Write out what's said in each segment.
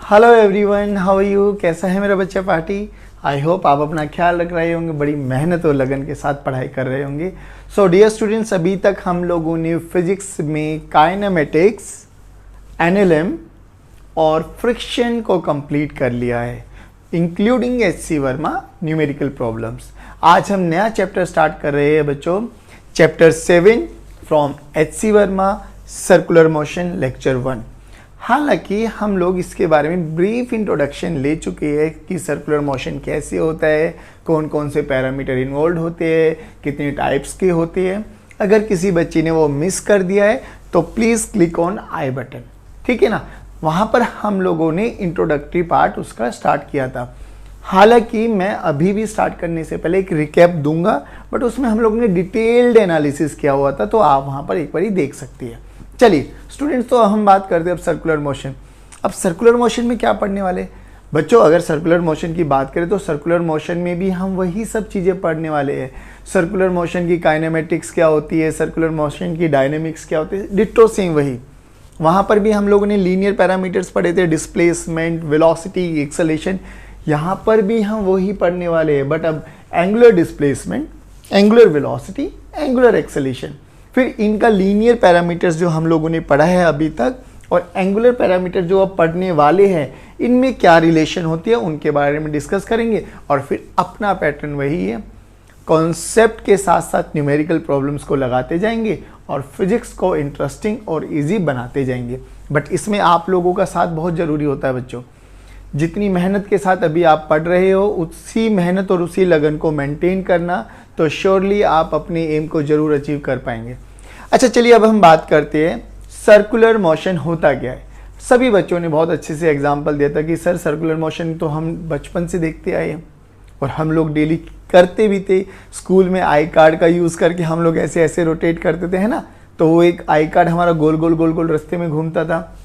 Hello everyone, how are you. कैसा है मेरा बच्चा पार्टी। आई होप आप अपना ख्याल रख रहे होंगे, बड़ी मेहनत और लगन के साथ पढ़ाई कर रहे होंगे। सो डियर स्टूडेंट्स, अभी तक हम लोगों ने फिजिक्स में काइनेमेटिक्स, एनएलएम और फ्रिक्शन को कंप्लीट कर लिया है, including HC. Verma numerical problems. आज हम नया चैप्टर स्टार्ट कर रहे हैं बच्चों, chapter 7 from HC. Verma circular motion lecture 1। हालांकि हम लोग इसके बारे में ब्रीफ इंट्रोडक्शन ले चुके हैं कि सर्कुलर मोशन कैसे होता है, कौन कौन से पैरामीटर इन्वॉल्व होते हैं, कितने टाइप्स के होते हैं। अगर किसी बच्चे ने वो मिस कर दिया है तो please click on I button, ठीक है ना। वहाँ पर हम लोगों ने इंट्रोडक्टरी पार्ट उसका स्टार्ट किया था। हालांकि मैं अभी भी स्टार्ट करने से पहले एक रिकैप दूंगा, बट उसमें हम लोगों ने डिटेल्ड एनालिसिस किया हुआ था, तो आप वहाँ पर एक बार ही देख सकते हैं। चलिए स्टूडेंट्स, तो हम बात करते हैं अब सर्कुलर मोशन। अब सर्कुलर मोशन में क्या पढ़ने वाले बच्चों, अगर सर्कुलर मोशन की बात करें तो सर्कुलर मोशन में भी हम वही सब चीज़ें पढ़ने वाले हैं। सर्कुलर मोशन की काइनेमेटिक्स क्या होती है, सर्कुलर मोशन की डायनेमिक्स क्या होती है, डिट्टो सेम वही। वहाँ पर भी हम लोगों ने लीनियर पैरामीटर्स पढ़े थे, डिस्प्लेसमेंट, वेलोसिटी, एक्सेलेरेशन। यहाँ पर भी हम वही पढ़ने वाले हैं, बट अब angular displacement, angular velocity, angular acceleration. फिर इनका लीनियर पैरामीटर्स जो हम लोगों ने पढ़ा है अभी तक, और एंगुलर पैरामीटर जो अब पढ़ने वाले हैं, इनमें क्या रिलेशन होती है उनके बारे में डिस्कस करेंगे। और फिर अपना पैटर्न वही है, कॉन्सेप्ट के साथ साथ न्यूमेरिकल प्रॉब्लम्स को लगाते जाएंगे और फिजिक्स को इंटरेस्टिंग और इजी बनाते जाएंगे। बट इसमें आप लोगों का साथ बहुत ज़रूरी होता है बच्चों। जितनी मेहनत के साथ अभी आप पढ़ रहे हो, उसी मेहनत और उसी लगन को मेंटेन करना, तो श्योरली आप अपने एम को ज़रूर अचीव कर पाएंगे। अच्छा चलिए, अब हम बात करते हैं सर्कुलर मोशन होता क्या है। सभी बच्चों ने बहुत अच्छे से एग्जांपल दिया था कि सर सर्कुलर मोशन तो हम बचपन से देखते आए हैं और हम लोग डेली करते भी थे। स्कूल में आई कार्ड का यूज़ करके हम लोग ऐसे ऐसे रोटेट करते थे, है ना। तो वो एक आई कार्ड हमारा गोल गोल गोल गोल रास्ते में घूमता था।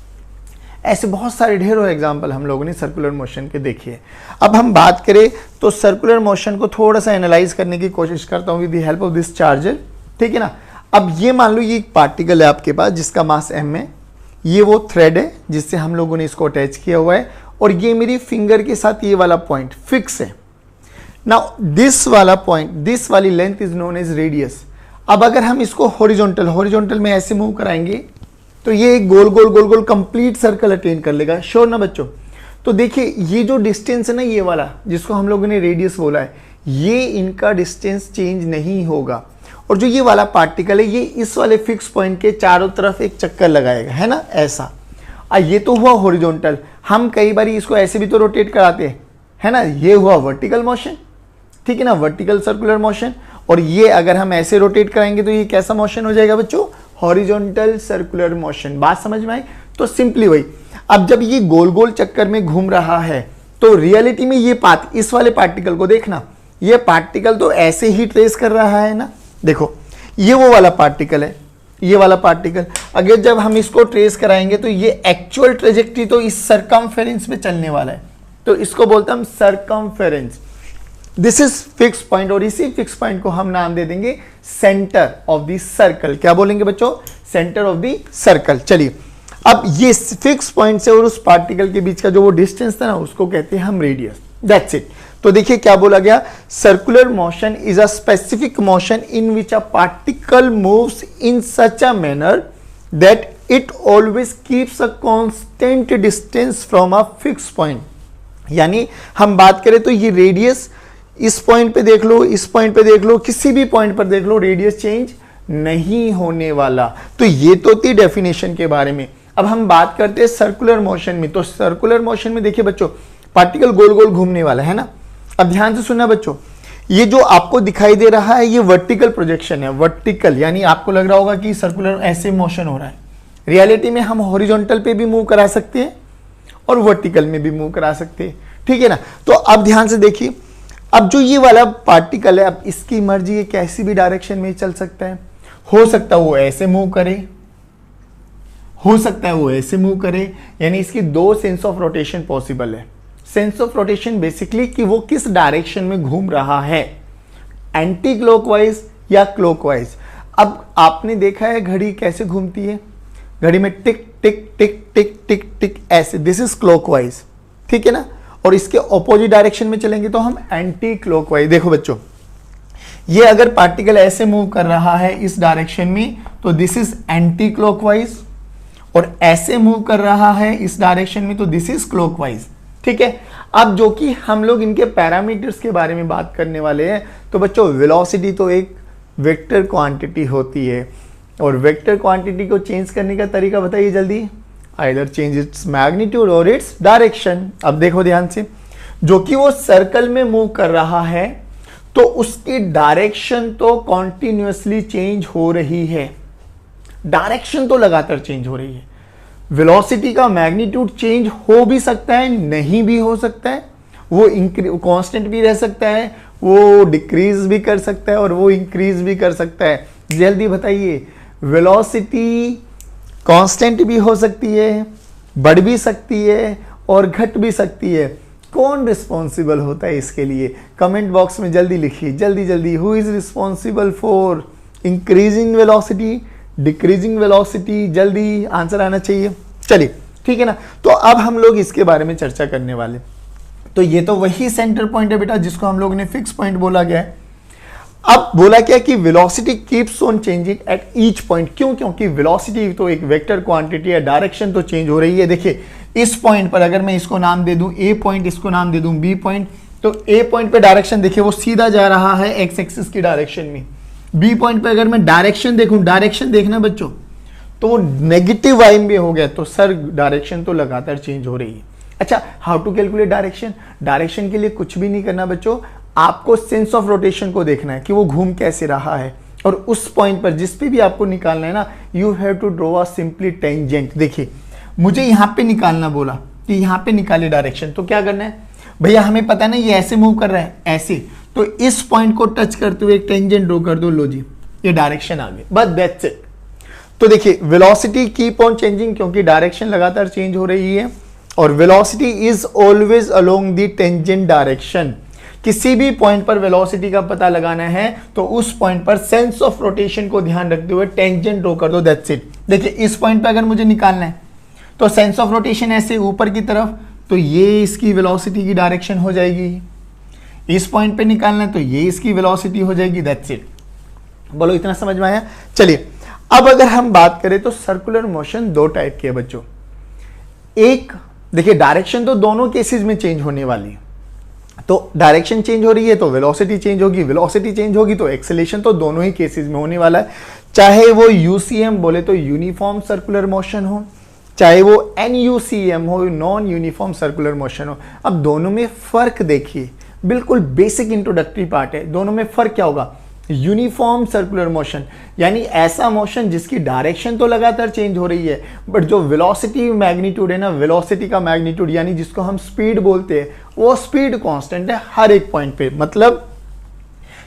ऐसे बहुत सारे ढेरों एग्जाम्पल हम लोगों ने सर्कुलर मोशन के देखे हैं। अब हम बात करें तो सर्कुलर मोशन को थोड़ा सा एनालाइज करने की कोशिश करता हूँ with the help of this charger, ठीक है ना। अब ये मान लो ये एक पार्टिकल है आपके पास जिसका मास m है, ये वो थ्रेड है जिससे हम लोगों ने इसको अटैच किया हुआ है, और ये मेरी फिंगर के साथ ये वाला पॉइंट फिक्स है। नाउ दिस वाला पॉइंट, दिस वाली length is known as radius. अब अगर हम इसको हॉरिजॉन्टल में ऐसे मूव कराएंगे तो ये गोल गोल गोल गोल कंप्लीट सर्कल अटेन कर लेगा। श्योर ना बच्चों। तो देखिए ये जो डिस्टेंस है ना, ये वाला जिसको हम लोगों ने रेडियस बोला है, ये इनका डिस्टेंस चेंज नहीं होगा। और जो ये वाला पार्टिकल है, ये इस वाले फिक्स पॉइंट के चारों तरफ एक चक्कर लगाएगा, है ना, ऐसा। ये तो हुआ हॉरिजॉन्टल। हम कई बार इसको ऐसे भी तो रोटेट कराते हैं, है ना। ये हुआ वर्टिकल मोशन, ठीक है ना, वर्टिकल सर्कुलर मोशन। और ये अगर हम ऐसे रोटेट कराएंगे तो ये कैसा मोशन हो जाएगा बच्चों, हॉरिजॉन्टल सर्कुलर मोशन। बात समझ में आई। तो सिंपली वही। अब जब ये गोल गोल चक्कर में घूम रहा है तो रियलिटी में ये पाथ, इस वाले पार्टिकल को देखना, ये पार्टिकल तो ऐसे ही ट्रेस कर रहा है ना। देखो ये वो वाला पार्टिकल है, ये वाला पार्टिकल। अगर जब हम इसको ट्रेस कराएंगे तो ये एक्चुअल ट्रेजेक्टरी तो इस सरकमफेरेंस में चलने वाला है, तो इसको बोलते हैं हम circumference. This is fix point, और इसी फिक्स पॉइंट को हम नाम दे देंगे सेंटर ऑफ द सर्कल। क्या बोलेंगे बच्चों, सेंटर ऑफ द सर्कल। चलिए, अब ये फिक्स पॉइंट से और उस पार्टिकल के बीच का जो वो डिस्टेंस था ना, उसको कहते हैं हम रेडियस। That's it. तो देखिए क्या बोला गया, circular motion is a specific motion in which a particle moves in such a manner that it always keeps a constant distance from a fix point. यानी हम बात करें तो ये रेडियस, इस पॉइंट पे देख लो, इस पॉइंट पे देख लो, किसी भी पॉइंट पर देख लो, रेडियस चेंज नहीं होने वाला। तो ये तो थी डेफिनेशन के बारे में। अब हम बात करते हैं सर्कुलर मोशन में। तो सर्कुलर मोशन में देखिए बच्चों, पार्टिकल गोल गोल घूमने वाला है ना। अब ध्यान से सुनना बच्चों, ये जो आपको दिखाई दे रहा है ये वर्टिकल प्रोजेक्शन है। वर्टिकल यानी आपको लग रहा होगा कि सर्कुलर ऐसे मोशन हो रहा है। रियलिटी में हम हॉरिजॉन्टल पे भी मूव करा सकते हैं और वर्टिकल में भी मूव करा सकते हैं, ठीक है ना। तो अब ध्यान से देखिए, अब जो ये वाला पार्टिकल है, अब इसकी मर्जी है कैसी भी डायरेक्शन में चल सकता है। हो सकता है वो ऐसे मूव करे, हो सकता है वो ऐसे मूव करे। यानी इसकी दो सेंस ऑफ रोटेशन पॉसिबल है। सेंस ऑफ रोटेशन बेसिकली कि वो किस डायरेक्शन में घूम रहा है, एंटी क्लॉकवाइज या क्लॉकवाइज। अब आपने देखा है घड़ी कैसे घूमती है, घड़ी में टिक टिक टिक टिक टिक टिक ऐसे, दिस इज क्लॉकवाइज, ठीक है ना, और इसके ऑपोजिट डायरेक्शन में चलेंगे तो हम एंटी क्लॉकवाइज। देखो बच्चों, ये अगर पार्टिकल ऐसे मूव कर रहा है इस डायरेक्शन में तो दिस इज एंटी क्लॉकवाइज, और ऐसे मूव कर रहा है इस डायरेक्शन में तो दिस इज क्लॉकवाइज। ठीक है, अब जो कि हम लोग इनके पैरामीटर्स के बारे में बात करने वाले हैं, तो बच्चों वेलोसिटी तो एक वेक्टर क्वांटिटी होती है, और वेक्टर क्वांटिटी को चेंज करने का तरीका बताइए जल्दी। आइदर चेंज इट्स मैग्नीट्यूड और इट्स डायरेक्शन। अब देखो ध्यान से, जो कि वो सर्कल में मूव कर रहा है तो उसकी डायरेक्शन तो कॉन्टिन्यूसली चेंज हो रही है, डायरेक्शन तो लगातार चेंज हो रही है। वेलोसिटी का मैग्नीट्यूड चेंज हो भी सकता है, नहीं भी हो सकता है, वो कांस्टेंट भी रह सकता है, वो डिक्रीज भी कर सकता है और वो इंक्रीज भी कर सकता है। जल्दी बताइए, वेलोसिटी कांस्टेंट भी हो सकती है, बढ़ भी सकती है और घट भी सकती है। कौन रिस्पॉन्सिबल होता है इसके लिए? कमेंट बॉक्स में जल्दी लिखिए, जल्दी जल्दी। Who is responsible for increasing velocity, decreasing velocity? जल्दी आंसर आना चाहिए। चलिए ठीक है ना, तो अब हम लोग इसके बारे में चर्चा करने वाले। तो ये तो वही सेंटर पॉइंट है बेटा जिसको हम लोगों ने फिक्स पॉइंट बोला गया है। अब बोला क्या कि velocity keeps on changing at each point. क्यों? क्योंकि वेलोसिटी तो एक वेक्टर क्वांटिटी है, डायरेक्शन तो चेंज हो रही है। देखिए इस पॉइंट पर अगर मैं इसको नाम दे दूं ए पॉइंट, इसको नाम दे दूं बी पॉइंट, तो ए पॉइंट पे डायरेक्शन देखिए वो सीधा जा रहा है एक्स एक्सिस की डायरेक्शन में। बी पॉइंट पे अगर मैं डायरेक्शन देखूं, डायरेक्शन देखना बच्चों, तो नेगेटिव वाई में हो गया, तो सर डायरेक्शन तो लगातार चेंज हो रही है। अच्छा, how to calculate direction? Direction के लिए कुछ भी नहीं करना बच्चों, आपको सेंस ऑफ रोटेशन को देखना है कि वो घूम कैसे रहा है, और उस पॉइंट पर जिस पे भी आपको निकालना है ना, you have to draw a simply tangent. देखिए मुझे यहाँ पे निकालना बोला कि यहाँ पे निकाले डायरेक्शन, तो क्या करना है भैया, हमें पता नहीं ये ऐसे मूव कर रहा है, ऐसे, तो इस पॉइंट को टच करते हुए एक टेंजेंट ड्रॉ कर दो, लो जी ये डायरेक्शन आ गई, बस दैट्स इट। तो देखिए वेलोसिटी कीप ऑन चेंजिंग क्योंकि डायरेक्शन लगातार चेंज हो रही है, और velocity is always along the tangent direction. किसी भी पॉइंट पर वेलोसिटी का पता लगाना है तो उस पॉइंट पर सेंस ऑफ रोटेशन को ध्यान रखते हुए टेंजेंट ड्रॉ कर दो, दैट्स इट। देखिए इस पॉइंट पर अगर मुझे निकालना है तो सेंस ऑफ रोटेशन ऐसे ऊपर की तरफ, तो ये इसकी वेलोसिटी की डायरेक्शन हो जाएगी। इस पॉइंट पे निकालना है तो ये इसकी वेलोसिटी हो जाएगी, दैट्स इट। बोलो इतना समझ में आया? चलिए अब अगर हम बात करें तो सर्कुलर मोशन दो टाइप के है बच्चों। एक देखिए, डायरेक्शन तो दोनों केसेस में चेंज होने वाली है, तो डायरेक्शन चेंज हो रही है तो वेलोसिटी चेंज होगी, वेलोसिटी चेंज होगी तो एक्सेलेरेशन तो दोनों ही केसेस में होने वाला है। चाहे वो यूसीएम बोले तो यूनिफॉर्म सर्कुलर मोशन हो, चाहे वो NUCM हो, नॉन यूनिफॉर्म सर्कुलर मोशन हो। अब दोनों में फर्क देखिए, बिल्कुल बेसिक इंट्रोडक्टरी पार्ट है। दोनों में फर्क क्या होगा? यूनिफॉर्म सर्कुलर मोशन यानी ऐसा मोशन जिसकी डायरेक्शन तो लगातार चेंज हो रही है, बट जो वेलोसिटी मैग्नीट्यूड है ना, वेलोसिटी का मैग्नीट्यूड यानी जिसको हम स्पीड बोलते हैं, वो स्पीड कांस्टेंट है हर एक पॉइंट पे। मतलब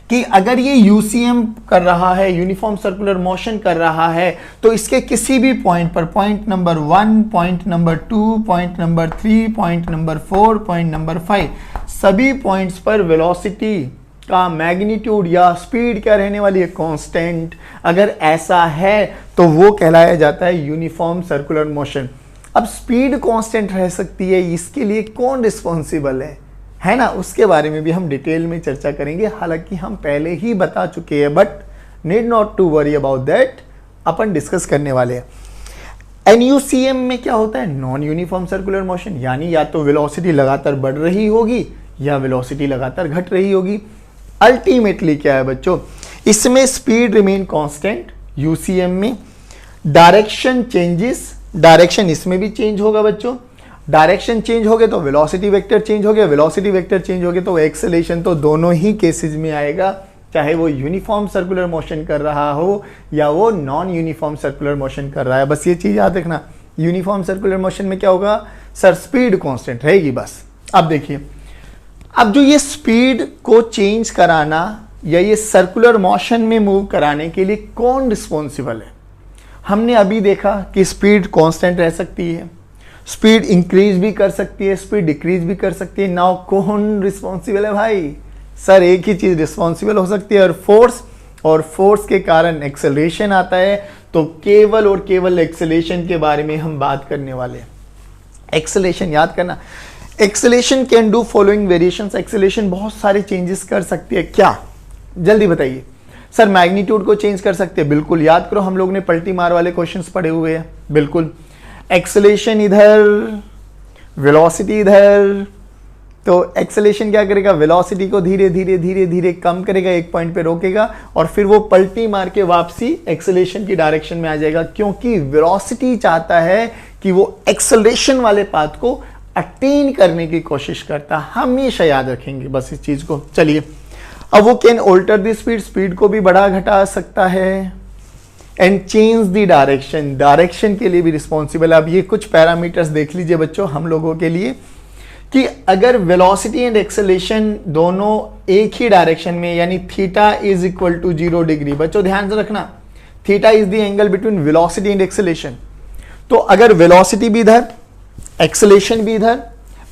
कि अगर ये यूसीएम कर रहा है, यूनिफॉर्म सर्कुलर मोशन कर रहा है, तो इसके किसी भी पॉइंट पर, point number 1, point number 2, point number 3, point number 4, point number 5, सभी पॉइंट्स पर वेलोसिटी का मैग्नीट्यूड या स्पीड क्या रहने वाली है? कांस्टेंट। अगर ऐसा है तो वो कहलाया जाता है यूनिफॉर्म सर्कुलर मोशन। अब स्पीड कांस्टेंट रह सकती है, इसके लिए कौन रिस्पॉन्सिबल है ना, उसके बारे में भी हम डिटेल में चर्चा करेंगे। हालांकि हम पहले ही बता चुके हैं, but need not to worry about that, अपन डिस्कस करने वाले हैं। NUCM में क्या होता है? नॉन यूनिफॉर्म सर्कुलर मोशन, यानी या तो वेलोसिटी लगातार बढ़ रही होगी या वेलोसिटी लगातार घट रही होगी। अल्टीमेटली क्या है बच्चों, इसमें स्पीड रिमेन कांस्टेंट यूसीएम में, डायरेक्शन चेंजेस, डायरेक्शन इसमें भी चेंज होगा बच्चों। डायरेक्शन चेंज हो गए तो वेलोसिटी वेक्टर चेंज हो गया, वेलोसिटी वेक्टर चेंज हो गया तो एक्सेलेरेशन तो दोनों ही केसेस में आएगा, चाहे वो यूनिफॉर्म सर्कुलर मोशन कर रहा हो या वो नॉन यूनिफॉर्म सर्कुलर मोशन कर रहा है। बस ये चीज याद रखना, यूनिफॉर्म सर्कुलर मोशन में क्या होगा सर? स्पीड कांस्टेंट रहेगी बस। अब देखिए, अब जो ये स्पीड को चेंज कराना या ये सर्कुलर मोशन में मूव कराने के लिए कौन रिस्पॉन्सिबल है? हमने अभी देखा कि स्पीड कांस्टेंट रह सकती है, स्पीड इंक्रीज भी कर सकती है, स्पीड डिक्रीज भी कर सकती है। नाउ कौन रिस्पॉन्सिबल है भाई? सर एक ही चीज रिस्पॉन्सिबल हो सकती है, और फोर्स के कारण एक्सेलरेशन आता है, तो केवल और केवल एक्सेलरेशन के बारे में हम बात करने वाले हैं। एक्सेलरेशन याद करना, acceleration can do following variations, acceleration बहुत सारे चेंजेस कर सकती है। क्या, जल्दी बताइए। सर मैग्नीट्यूड को चेंज कर सकते हैं, बिल्कुल। याद करो हम लोग ने पलटी मार वाले क्वेश्चंस पढ़े हुए हैं, बिल्कुल। एक्सेलेरेशन इधर, वेलोसिटी इधर, तो एक्सेलेरेशन क्या करेगा, वेलोसिटी को धीरे धीरे धीरे धीरे कम करेगा, एक पॉइंट पे रोकेगा और फिर वो पलटी मार के वापसी एक्सेलेरेशन की डायरेक्शन में आ जाएगा, क्योंकि वेलोसिटी चाहता है कि वो एक्सेलेरेशन वाले पाथ को अटेन करने की कोशिश करता। हमेशा याद रखेंगे बस इस चीज को। चलिए, अब वो can alter the speed, speed को भी बढ़ा घटा सकता है, and change the direction, direction के लिए भी रिस्पॉन्सिबल। अब ये कुछ पैरामीटर्स देख लीजिए बच्चों हम लोगों के लिए, कि अगर वेलोसिटी एंड एक्सेलेरेशन दोनों एक ही डायरेक्शन में, यानी theta is equal to 0 degree, बच्चों ध्यान से रखना, theta is the angle between velocity and acceleration. तो अगर वेलोसिटी भी इधर, एक्सेलेरेशन भी इधर,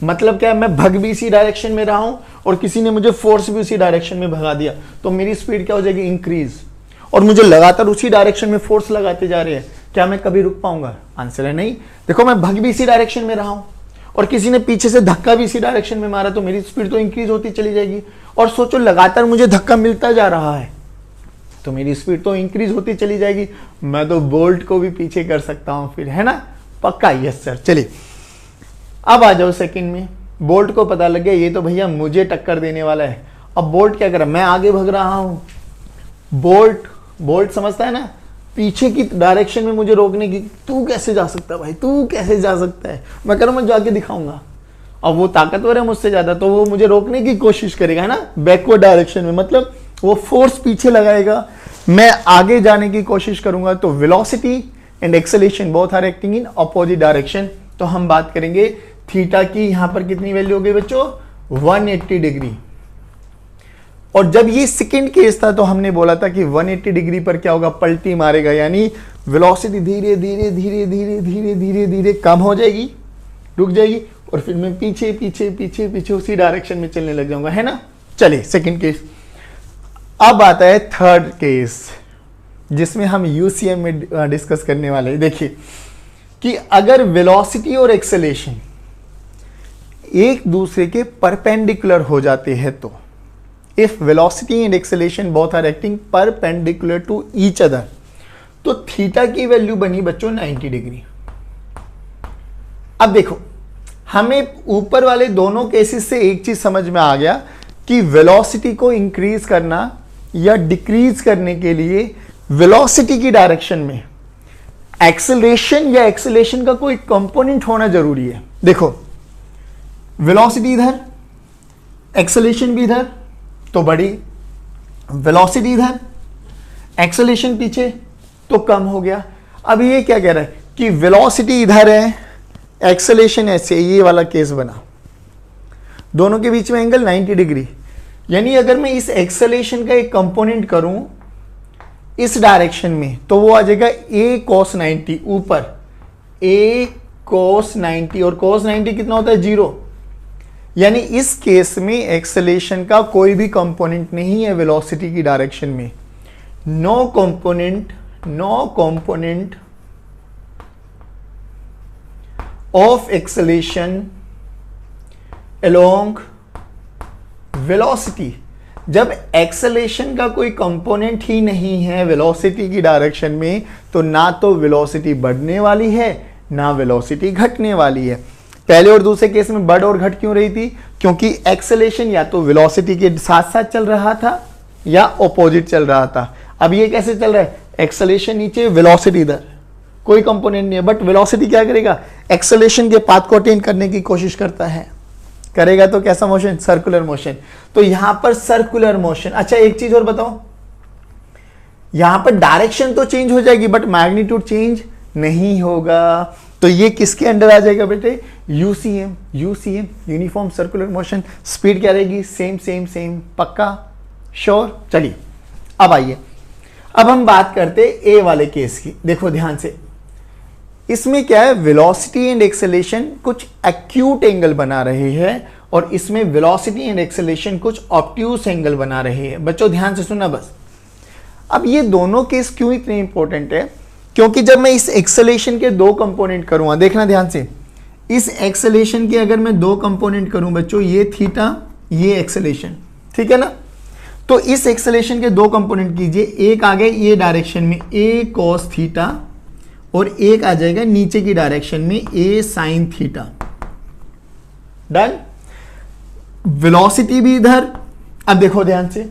मतलब क्या है, मैं भग भी इसी डायरेक्शन में रहा हूं और किसी ने मुझे फोर्स भी उसी डायरेक्शन में भगा दिया, तो मेरी स्पीड क्या हो जाएगी, इंक्रीज, और मुझे लगातार उसी डायरेक्शन में फोर्स लगाते जा रहे हैं, क्या मैं कभी रुक पाऊंगा? आंसर है नहीं। देखो मैं भग भी इसी डायरेक्शन में रहा हूं और किसी ने पीछे से धक्का भी इसी डायरेक्शन में मारा, तो मेरी स्पीड तो इंक्रीज होती चली जाएगी। और सोचो लगातार मुझे धक्का मिलता जा रहा है तो मेरी स्पीड तो इंक्रीज होती चली जाएगी। मैं तो बोल्ट को भी पीछे कर सकता हूं फिर, है ना? पक्का? Yes sir. चलिए अब आ जाओ सेकंड में। बोल्ट को पता लग गया ये तो भैया मुझे टक्कर देने वाला है। अब बोल्ट क्या कर रहा है, मैं आगे भाग रहा हूं, बोल्ट समझता है ना पीछे की डायरेक्शन में मुझे रोकने की। तू कैसे जा सकता है भाई, तू कैसे जा सकता है? मैं कह रहा हूं मैं जाके दिखाऊंगा। अब वो ताकतवर है मुझसे ज्यादा, तो वो मुझे रोकने की कोशिश करेगा, है ना, बैकवर्ड डायरेक्शन में, मतलब वो फोर्स पीछे लगाएगा, मैं आगे जाने की कोशिश करूंगा। तो velocity and acceleration both are acting in opposite direction. तो हम बात करेंगे थीटा की, यहां पर कितनी वैल्यू हो गई बच्चों, 180 डिग्री। और जब ये सेकंड केस था तो हमने बोला था कि 180 डिग्री पर क्या होगा, पलटी मारेगा, यानी वेलोसिटी धीरे धीरे धीरे धीरे धीरे धीरे धीरे कम हो जाएगी, रुक जाएगी, और फिर मैं पीछे पीछे पीछे पीछे उसी डायरेक्शन में चलने लग जाऊंगा, है ना। चलिए सेकंड केस। अब आता है थर्ड केस जिसमें हम यूसीएम में डिस्कस करने वाले हैं। देखिए कि अगर वेलोसिटी और एक्सेलेरेशन एक दूसरे के परपेंडिकुलर हो जाते हैं, तो if velocity and acceleration both are acting perpendicular to each other, तो थीटा की वैल्यू बनी बच्चों 90 डिग्री। अब देखो हमें ऊपर वाले दोनों केसेस से एक चीज समझ में आ गया कि वेलोसिटी को इंक्रीज करना या डिक्रीज करने के लिए वेलोसिटी की डायरेक्शन में एक्सेलरेशन या एक्सेलेरेशन का कोई कंपोनेंट होना जरूरी है। देखो वेलोसिटी इधर, एक्सेलेरेशन भी इधर, तो बड़ी, वेलोसिटी इधर, एक्सेलेरेशन पीछे, तो कम हो गया। अब ये क्या कह रहा है कि वेलोसिटी इधर है, एक्सेलेरेशन ऐसे, ये वाला केस बना, दोनों के बीच में एंगल 90 डिग्री। यानी अगर मैं इस एक्सेलेरेशन का एक कंपोनेंट करूं इस डायरेक्शन में, तो वो आ जाएगा a cos 90 ऊपर, a cos 90, और cos 90 कितना होता है, 0। यानी इस केस में एक्सेलेरेशन का कोई भी कंपोनेंट नहीं है वेलोसिटी की डायरेक्शन में। No component of acceleration along velocity. जब एक्सेलेरेशन का कोई कंपोनेंट ही नहीं है वेलोसिटी की डायरेक्शन में, तो ना तो वेलोसिटी बढ़ने वाली है ना वेलोसिटी घटने वाली है। पहले और दूसरे केस में बढ़ और घट क्यों रही थी, क्योंकि एक्सेलेरेशन या तो वेलोसिटी के साथ साथ चल रहा था या ऑपोजिट चल रहा था। अब ये कैसे चल रहा है, एक्सेलेरेशन नीचे, वेलोसिटी इधर, कोई कंपोनेंट नहीं है, बट वेलोसिटी क्या करेगा, एक्सेलेरेशन के पाथ को अटेन करने की कोशिश करता है, करेगा तो कैसा मोशन, सर्कुलर मोशन। तो यहां पर सर्कुलर मोशन। अच्छा एक चीज और बताओ, यहां पर डायरेक्शन तो चेंज हो जाएगी बट मैग्नीट्यूड चेंज नहीं होगा। तो ये किसके अंडर आ जाएगा बेटे, UCM, uniform circular motion. Speed क्या रहेगी, सेम सेम सेम, पक्का, श्योर। चलिए अब आइए, अब हम बात करते ए वाले केस की। देखो ध्यान से, इसमें क्या है, वेलोसिटी एंड एक्सेलेरेशन कुछ एक्यूट एंगल बना रहे हैं और इसमें वेलोसिटी एंड एक्सेलेरेशन कुछ ऑब्ट्यूस एंगल बना रहे हैं। बच्चों ध्यान से सुनना बस। अब ये दोनों केस क्यों इतने इंपॉर्टेंट है, क्योंकि जब मैं इस एक्सेलेरेशन के दो कंपोनेंट करूंगा, देखना ध्यान से, इस एक्सेलेरेशन के अगर मैं दो कंपोनेंट करूं बच्चों, ये थीटा, ये एक्सेलेरेशन, ठीक है ना। तो इस एक्सेलेरेशन के दो कंपोनेंट कीजिए, एक आ गए ये डायरेक्शन में a cos थीटा और एक आ जाएगा नीचे की डायरेक्शन में a sin theta. Done. Velocity भी इधर। अब देखो ध्यान से,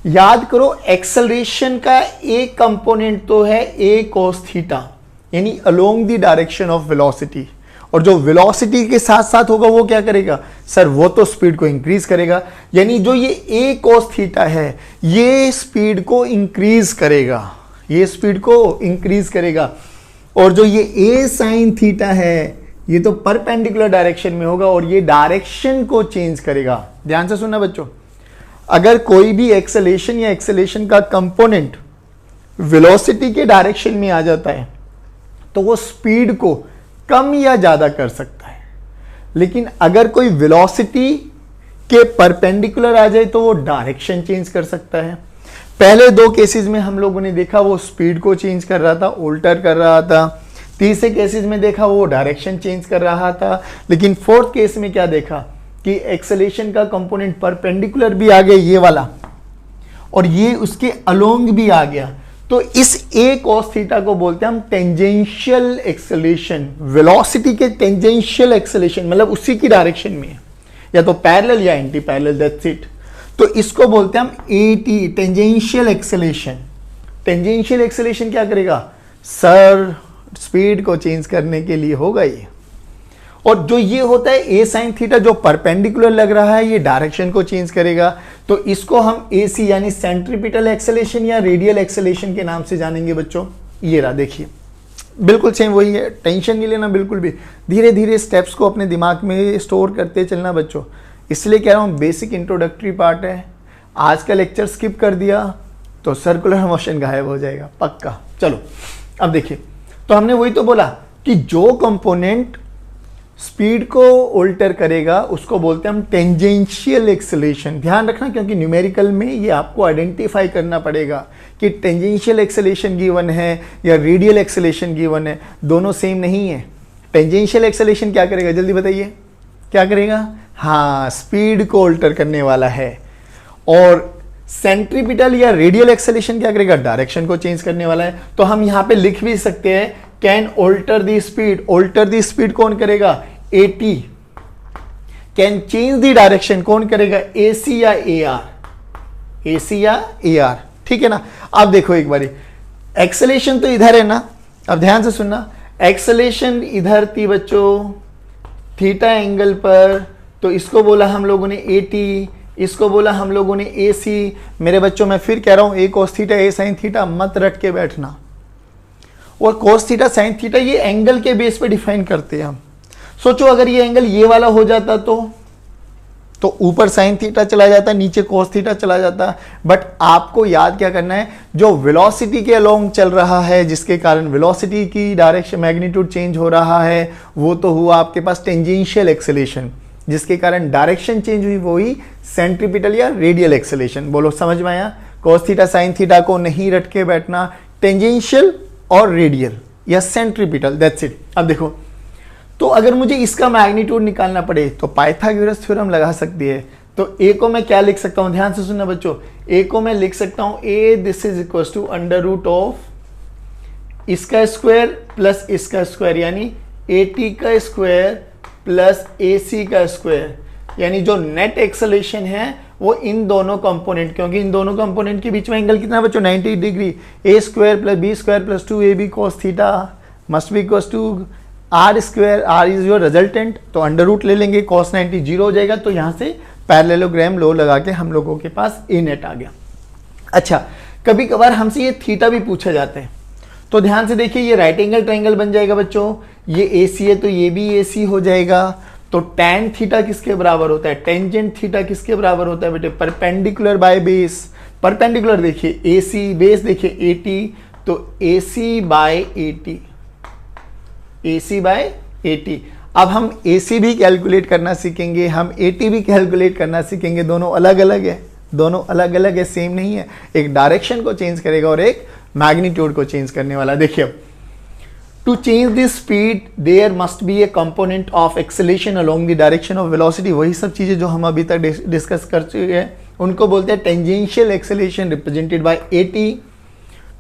याद करो एक्सेलरेशन का एक कंपोनेंट तो है a cos थीटा, यानी along the direction of velocity, और जो वेलोसिटी के साथ साथ होगा वो क्या करेगा सर, वो तो स्पीड को इंक्रीज करेगा। यानी जो ये a cos थीटा है ये स्पीड को इंक्रीज करेगा, ये स्पीड को इंक्रीज करेगा, और जो ये a sin थीटा है ये तो परपेंडिकुलर डायरेक्शन में होगा और ये डायरेक्शन को चेंज करेगा। ध्यान से सुनना बच्चों, अगर कोई भी एक्सेलेरेशन या एक्सेलेरेशन का कंपोनेंट वेलोसिटी के डायरेक्शन में आ जाता है तो वो स्पीड को कम या ज्यादा कर सकता है, लेकिन अगर कोई वेलोसिटी के परपेंडिकुलर आ जाए तो वो डायरेक्शन चेंज कर सकता है। पहले दो केसेस में हम लोगों ने देखा वो स्पीड को चेंज कर रहा था, उल्टर कर रहा था। तीसरे केसेस में देखा वो डायरेक्शन चेंज कर रहा था, लेकिन फोर्थ केस में क्या देखा कि एक्सेलेरेशन का कंपोनेंट परपेंडिकुलर भी आ गया ये वाला, और ये उसके अलोंग भी आ गया। तो इस a cos थीटा को बोलते हैं हम टेंजेंशियल एक्सेलेरेशन, वेलोसिटी के टेंजेंशियल एक्सेलेरेशन, मतलब उसी की डायरेक्शन में, या तो पैरेलल या एंटी पैरेलल, दैट्स इट। तो इसको बोलते हैं हम AT, tangential acceleration. Tangential acceleration क्या करेगा सर, स्पीड को चेंज करने के लिए होगा ये। और जो ये होता है a sin थीटा जो परपेंडिकुलर लग रहा है ये डायरेक्शन को चेंज करेगा, तो इसको हम AC यानी सेंट्रीपिटल एक्सेलेरेशन या रेडियल एक्सेलेरेशन के नाम से जानेंगे बच्चों। ये रहा देखिए, बिल्कुल सेम वही है, टेंशन नहीं लेना बिल्कुल भी, धीरे धीरे स्टेप्स को अपने दिमाग में स्टोर करते चलना बच्चों। इसलिए कह रहा हूँ बेसिक इंट्रोडक्टरी पार्ट है, आज का लेक्चर स्किप कर दिया तो सर्कुलर मोशन गायब हो जाएगा पक्का। चलो अब देखिए, तो हमने वही तो बोला कि जो कंपोनेंट स्पीड को ऑल्टर करेगा उसको बोलते हैं हम टेंजेंशियल एक्सेलेरेशन। ध्यान रखना क्योंकि न्यूमेरिकल में ये आपको आइडेंटिफाई करना पड़ेगा कि टेंजेंशियल एक्सेलेरेशन गिवन है या रेडियल एक्सेलेरेशन गिवन है, दोनों सेम नहीं है। टेंजेंशियल एक्सेलेरेशन क्या करेगा जल्दी बताइए, क्या करेगा, हाँ स्पीड को ऑल्टर करने वाला है, और सेंट्रीपिटल या रेडियल एक्सेलेरेशन क्या करेगा, डायरेक्शन को चेंज करने वाला है। तो हम यहां पे लिख भी सकते हैं can alter the speed, alter the speed कौन करेगा AT, can change the direction कौन करेगा AC या AR, AC या AR, ठीक है ना। अब देखो एक बारी, एक्सेलेरेशन तो इधर है ना, अब ध्यान से सुनना, एक्सेलेरेशन इधर थी बच्चों थीटा एंगल पर, तो इसको बोला हम लोगों ने AT, इसको बोला हम लोगों ने AC। मेरे बच्चों मैं फिर कह रहा हूं a cos theta a sin theta मत रट के बैठना, और cos थीटा sin थीटा ये एंगल के बेस पे डिफाइन करते हैं हम। सोचो अगर ये एंगल ये वाला हो जाता तो ऊपर sin थीटा चला जाता, नीचे cos थीटा चला जाता। बट आपको याद क्या करना है, जो वेलोसिटी के अलोंग चल रहा है जिसके कारण वेलोसिटी की डायरेक्शन मैग्नीट्यूड चेंज हो रहा है, वो तो हुआ आपके पास टेंजेंशियल एक्सेलेरेशन, जिसके कारण डायरेक्शन चेंज हुई, वो ही सेंट्रीपिटल या रेडियल एक्सेलेरेशन। बोलो समझ में आया, cos थीटा sin थीटा को नहीं रट के बैठना, टेंजेंशियल और रेडियल या सेंट्रीपिटल, दैट्स इट। अब देखो, तो अगर मुझे इसका मैग्नीट्यूड निकालना पड़े तो पाइथागोरस थ्योरम लगा सकती है। तो a को मैं क्या लिख सकता हूं, ध्यान से सुनना बच्चों, a को मैं लिख सकता हूं a this is equal to under root of इसका स्क्वायर प्लस इसका स्क्वायर, यानी AT का स्क्वायर प्लस AC का स्क्वायर, यानी जो नेट एक्सेलेरेशन है वो इन दोनों कंपोनेंट, क्योंकि इन दोनों कंपोनेंट के बीच में एंगल कितना बच्चों 90 degree, a square plus b square plus 2ab cos theta must be equal to r square, r is your resultant, तो अंडर रूट ले लेंगे, cos 90 जीरो हो जाएगा। तो यहाँ से पैरेललोग्राम लो लगा के हम लोगों के पास a नेट आ गया। अच्छा, कभी कभार हमसे ये थीटा भी पूछा जाता है, तो ध्यान से देखिए, ये राइट एंगल ट्राइंगल बन जाएगा बच्चों, ये AC है तो ये भी AC हो जाएगा। तो tan थीटा किसके बराबर होता है, टेंजेंट थीटा किसके बराबर होता है बेटे, परपेंडिकुलर बाय बेस। परपेंडिकुलर देखिए AC, बेस देखिए AT, तो AC by AT, AC by AT। अब हम AC भी कैलकुलेट करना सीखेंगे, हम AT भी कैलकुलेट करना सीखेंगे, दोनों अलग अलग है, दोनों अलग अलग है, सेम नहीं है। एक डायरेक्शन को चेंज करेगा और एक मैग्नीट्यूड को चेंज करने वाला। देखिए to change the speed there must be a component of acceleration along the direction of velocity. वही सब चीजें जो हम अभी तक डिस्कस कर चुके हैं उनको बोलते हैं tangential acceleration represented by at।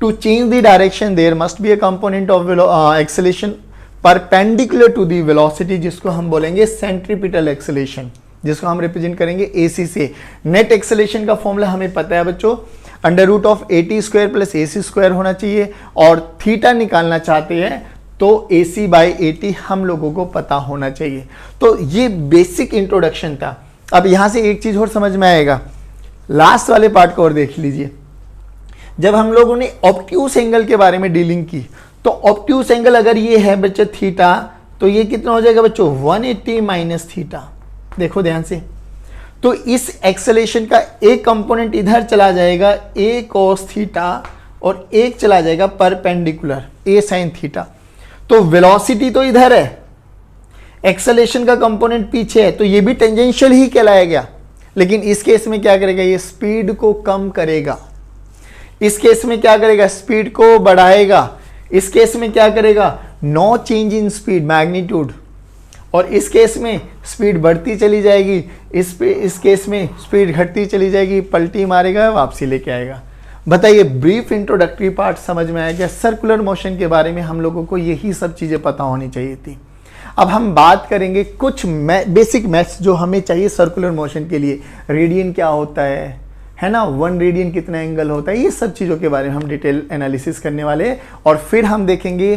To change the direction there must be a component of acceleration perpendicular to the velocity, जिसको हम बोलेंगे सेंट्रीपिटल एक्सेलेरेशन, जिसको हम रिप्रेजेंट करेंगे AC से। नेट एक्सेलेरेशन का फॉर्मूला हमें पता है बच्चों, under root of AT square plus AC square होना चाहिए, और थीटा निकालना चाहते हैं तो AC बाई AT हम लोगों को पता होना चाहिए। तो ये बेसिक इंट्रोडक्शन था। अब यहां से एक चीज और समझ में आएगा, लास्ट वाले पार्ट को और देख लीजिए। जब हम लोगों ने ऑब्ट्यूस एंगल के बारे में डीलिंग की, तो ऑब्ट्यूस एंगल अगर ये है बच्चों थीटा, तो ये कितना हो जाएगा बच्चों 180 माइनस थीटा। देखो ध्यान से, तो इस एक्सेलेरेशन का एक कंपोनेंट इधर चला जाएगा a cos थीटा, और एक चला जाएगा परपेंडिकुलर a sin थीटा। तो वेलोसिटी तो इधर है, एक्सेलेरेशन का कंपोनेंट पीछे है, तो ये भी टेंजेंशियल ही कहलाएगा। लेकिन इस केस में क्या करेगा, ये स्पीड को कम करेगा। इस केस में क्या करेगा, स्पीड को बढ़ाएगा। इस केस में क्या करेगा, no change in speed magnitude. और इस केस में स्पीड बढ़ती चली जाएगी, इस केस में स्पीड घटती चली जाएगी, पलटी मारेगा, वापसी लेके आएगा। बताइए, ब्रीफ इंट्रोडक्टरी पार्ट समझ में आया क्या? सर्कुलर मोशन के बारे में हम लोगों को यही सब चीजें पता होनी चाहिए थी। अब हम बात करेंगे कुछ बेसिक मैथ्स जो हमें चाहिए सर्कुलर मोशन के लिए। रेडियन क्या होता है ना, 1 रेडियन कितना एंगल होता है, ये सब चीजों के बारे में हम डिटेल एनालिसिस करने वाले हैं। और फिर हम देखेंगे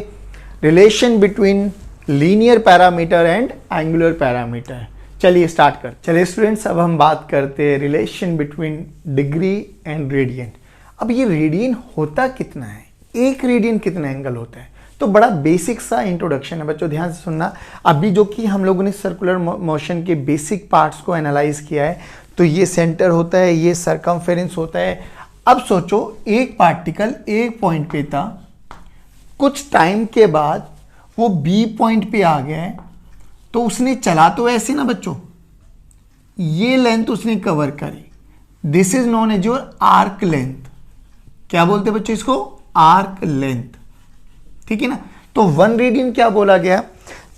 relation between linear parameter and angular parameter. चलिए स्टार्ट कर। चलिए स्टूडेंट्स, अब हम बात करते हैं relation between degree and radian. अब ये रेडियन होता कितना है, एक रेडियन कितना एंगल होता है? तो बड़ा बेसिक सा इंट्रोडक्शन है बच्चों, ध्यान से सुनना। अभी जो कि हम लोगों ने सर्कुलर मोशन के बेसिक पार्ट्स को एनालाइज किया है, तो ये सेंटर होता है, ये सरकमफेरेंस होता है। अब सोचो, एक पार्टिकल एक पॉइंट पे था, कुछ टाइम के बाद वो B पॉइंट पे आ गया है, तो उसने चला तो ऐसे ना बच्चों, ये लेंथ उसने कवर करी, this is known as your arc length. क्या बोलते हैं बच्चों इसको? आर्क लेंथ, ठीक है ना। तो 1 रेडियन क्या बोला गया?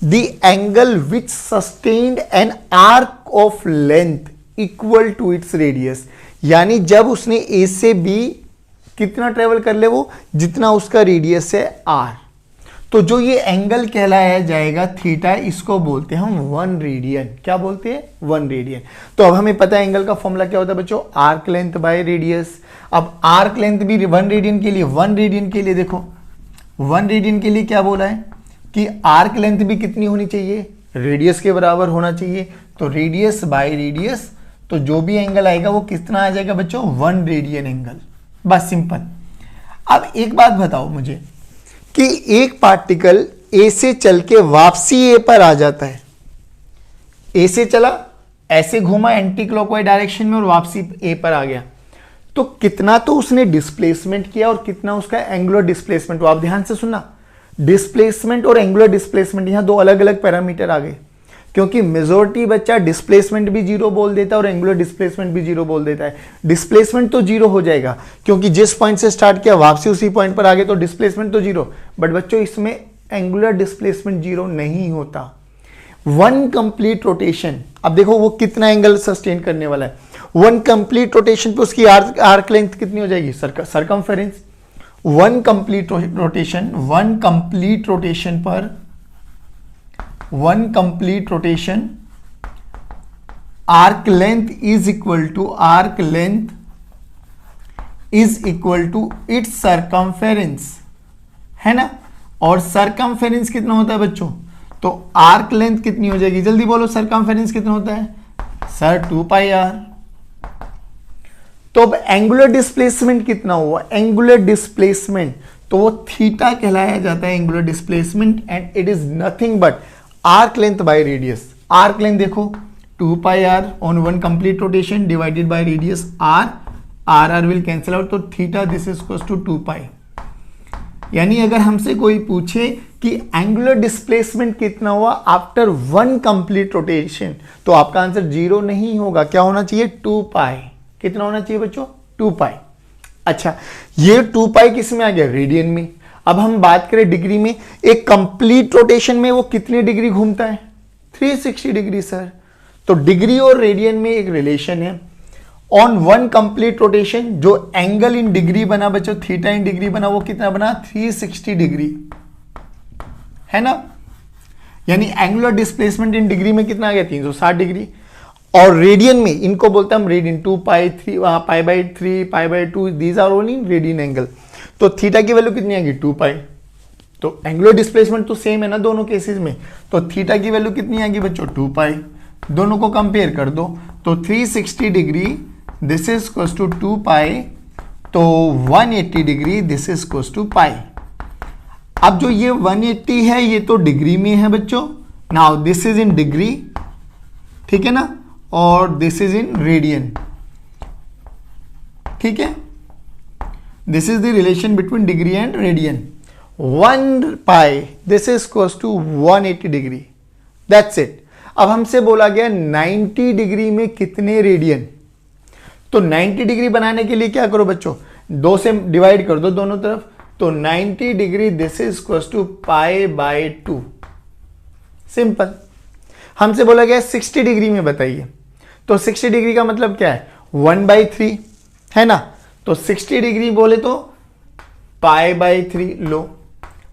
The angle which sustained an arc of length equal to its radius. यानी जब उसने A से B कितना ट्रेवल कर ले, वो जितना उसका रेडियस है R, तो जो ये एंगल कहलाया जाएगा थीटा, इसको बोलते हैं हम 1 रेडियन। क्या बोलते हैं? 1 रेडियन। तो अब हमें पता है एंगल का फॉर्मूला क्या होता है बच्चों, आर्क लेंथ बाय रेडियस। अब आर्क लेंथ भी 1 रेडियन के लिए, 1 रेडियन के लिए देखो, 1 रेडियन के लिए क्या बोला है कि आर्क लेंथ भी कितनी होनी चाहिए, रेडियस के बराबर होना चाहिए। तो रेडियस बाय रेडियस, तो जो भी एंगल आएगा वो कितना आ जाएगा बच्चों, 1 रेडियन एंगल। बस सिंपल। अब एक बात बताओ मुझे कि एक पार्टिकल A से चल के वापसी A पर आ जाता है, A से चला, ऐसे घूमा एंटी क्लॉकवाइज डायरेक्शन में और वापसी A पर आ गया, तो कितना तो उसने डिस्प्लेसमेंट किया और कितना उसका एंगुलर डिस्प्लेसमेंट। आप ध्यान से सुनना, डिस्प्लेसमेंट और एंगुलर डिस्प्लेसमेंट यहां दो अलग अलग पैरामीटर आ गए, क्योंकि मेजॉरिटी बच्चा डिस्प्लेसमेंट भी 0 बोल देता है और एंगुलर डिस्प्लेसमेंट भी 0 बोल देता है। डिस्प्लेसमेंट तो 0 हो जाएगा, क्योंकि जिस पॉइंट से स्टार्ट किया वापसी उसी पॉइंट पर आ गए, तो डिस्प्लेसमेंट तो 0। बट बच्चों इसमें एंगुलर डिस्प्लेसमेंट 0 नहीं होता। 1 कंप्लीट रोटेशन, अब देखो वो कितना एंगल सस्टेन करने वाला है। 1 कंप्लीट रोटेशन पे उसकी आर्क लेंथ कितनी हो जाएगी, circumference. 1 complete rotation, 1 complete rotation पर 1 complete rotation, arc length is equal to its circumference, है ना। और सरकमफेरेंस कितना होता है बच्चों, तो आर्क लेंथ कितनी हो जाएगी, जल्दी बोलो, सरकमफेरेंस कितना होता है सर, 2πr। तो अब एंगुलर डिस्प्लेसमेंट कितना हुआ, एंगुलर डिस्प्लेसमेंट तो वो थीटा कहलाया जाता है, angular displacement, and it is nothing but arc length by radius. Arc length देखो 2πr on 1 complete rotation divided by radius r will cancel out, तो theta this is equals to 2π। यानी अगर हमसे कोई पूछे कि एंगुलर डिस्प्लेसमेंट कितना हुआ आफ्टर 1 कंप्लीट रोटेशन, तो आपका आंसर 0 नहीं होगा, क्या होना चाहिए, 2π। कितना होना चाहिए बच्चों, 2π। अच्छा, ये 2π किस में आ गया, रेडियन में। अब हम बात करें डिग्री में, एक कंप्लीट रोटेशन में वो कितने डिग्री घूमता है? 360 डिग्री सर। तो डिग्री और रेडियन में एक रिलेशन है। ऑन वन कंप्लीट रोटेशन जो एंगल इन डिग्री बना बच्चों, थीटा इन डिग्री बना, वो कितना बना? 360 डिग्री, है ना। यानी एंगुलर डिस्प्लेसमेंट इन डिग्री में कितना आ गया? 360 डिग्री। और रेडियन में इनको बोलते हैं हम radian, 2 pi 3 pi by 3 pi by 2, these are only radian angle. तो थीटा की वैल्यू कितनी आएगी? 2 पाई। तो एंगुलर डिस्प्लेसमेंट तो सेम है ना दोनों केसेस में, तो थीटा की वैल्यू कितनी आएगी बच्चों? 2 पाई। दोनों को कंपेयर कर दो, तो 360 degree this is equals to 2 pi, तो 180 degree this is equals to pi. अब जो ये 180 है ये तो डिग्री में है बच्चों, now this is in degree, ठीक है ना, और दिस इज इन रेडियन, ठीक है। This is the relation between degree and radian. 1 pi this is equals to 180 degree, that's it. अब हमसे बोला गया 90 डिग्री में कितने रेडियन, तो 90 डिग्री बनाने के लिए क्या करो बच्चों? 2 से डिवाइड कर दो दोनों तरफ, तो 90 degree this is equals to pi by 2, simple. हमसे बोला गया 60 डिग्री में बताइए, तो 60 डिग्री का मतलब क्या है? 1/3, है ना। तो 60 डिग्री बोले तो पाई बाई 3 लो।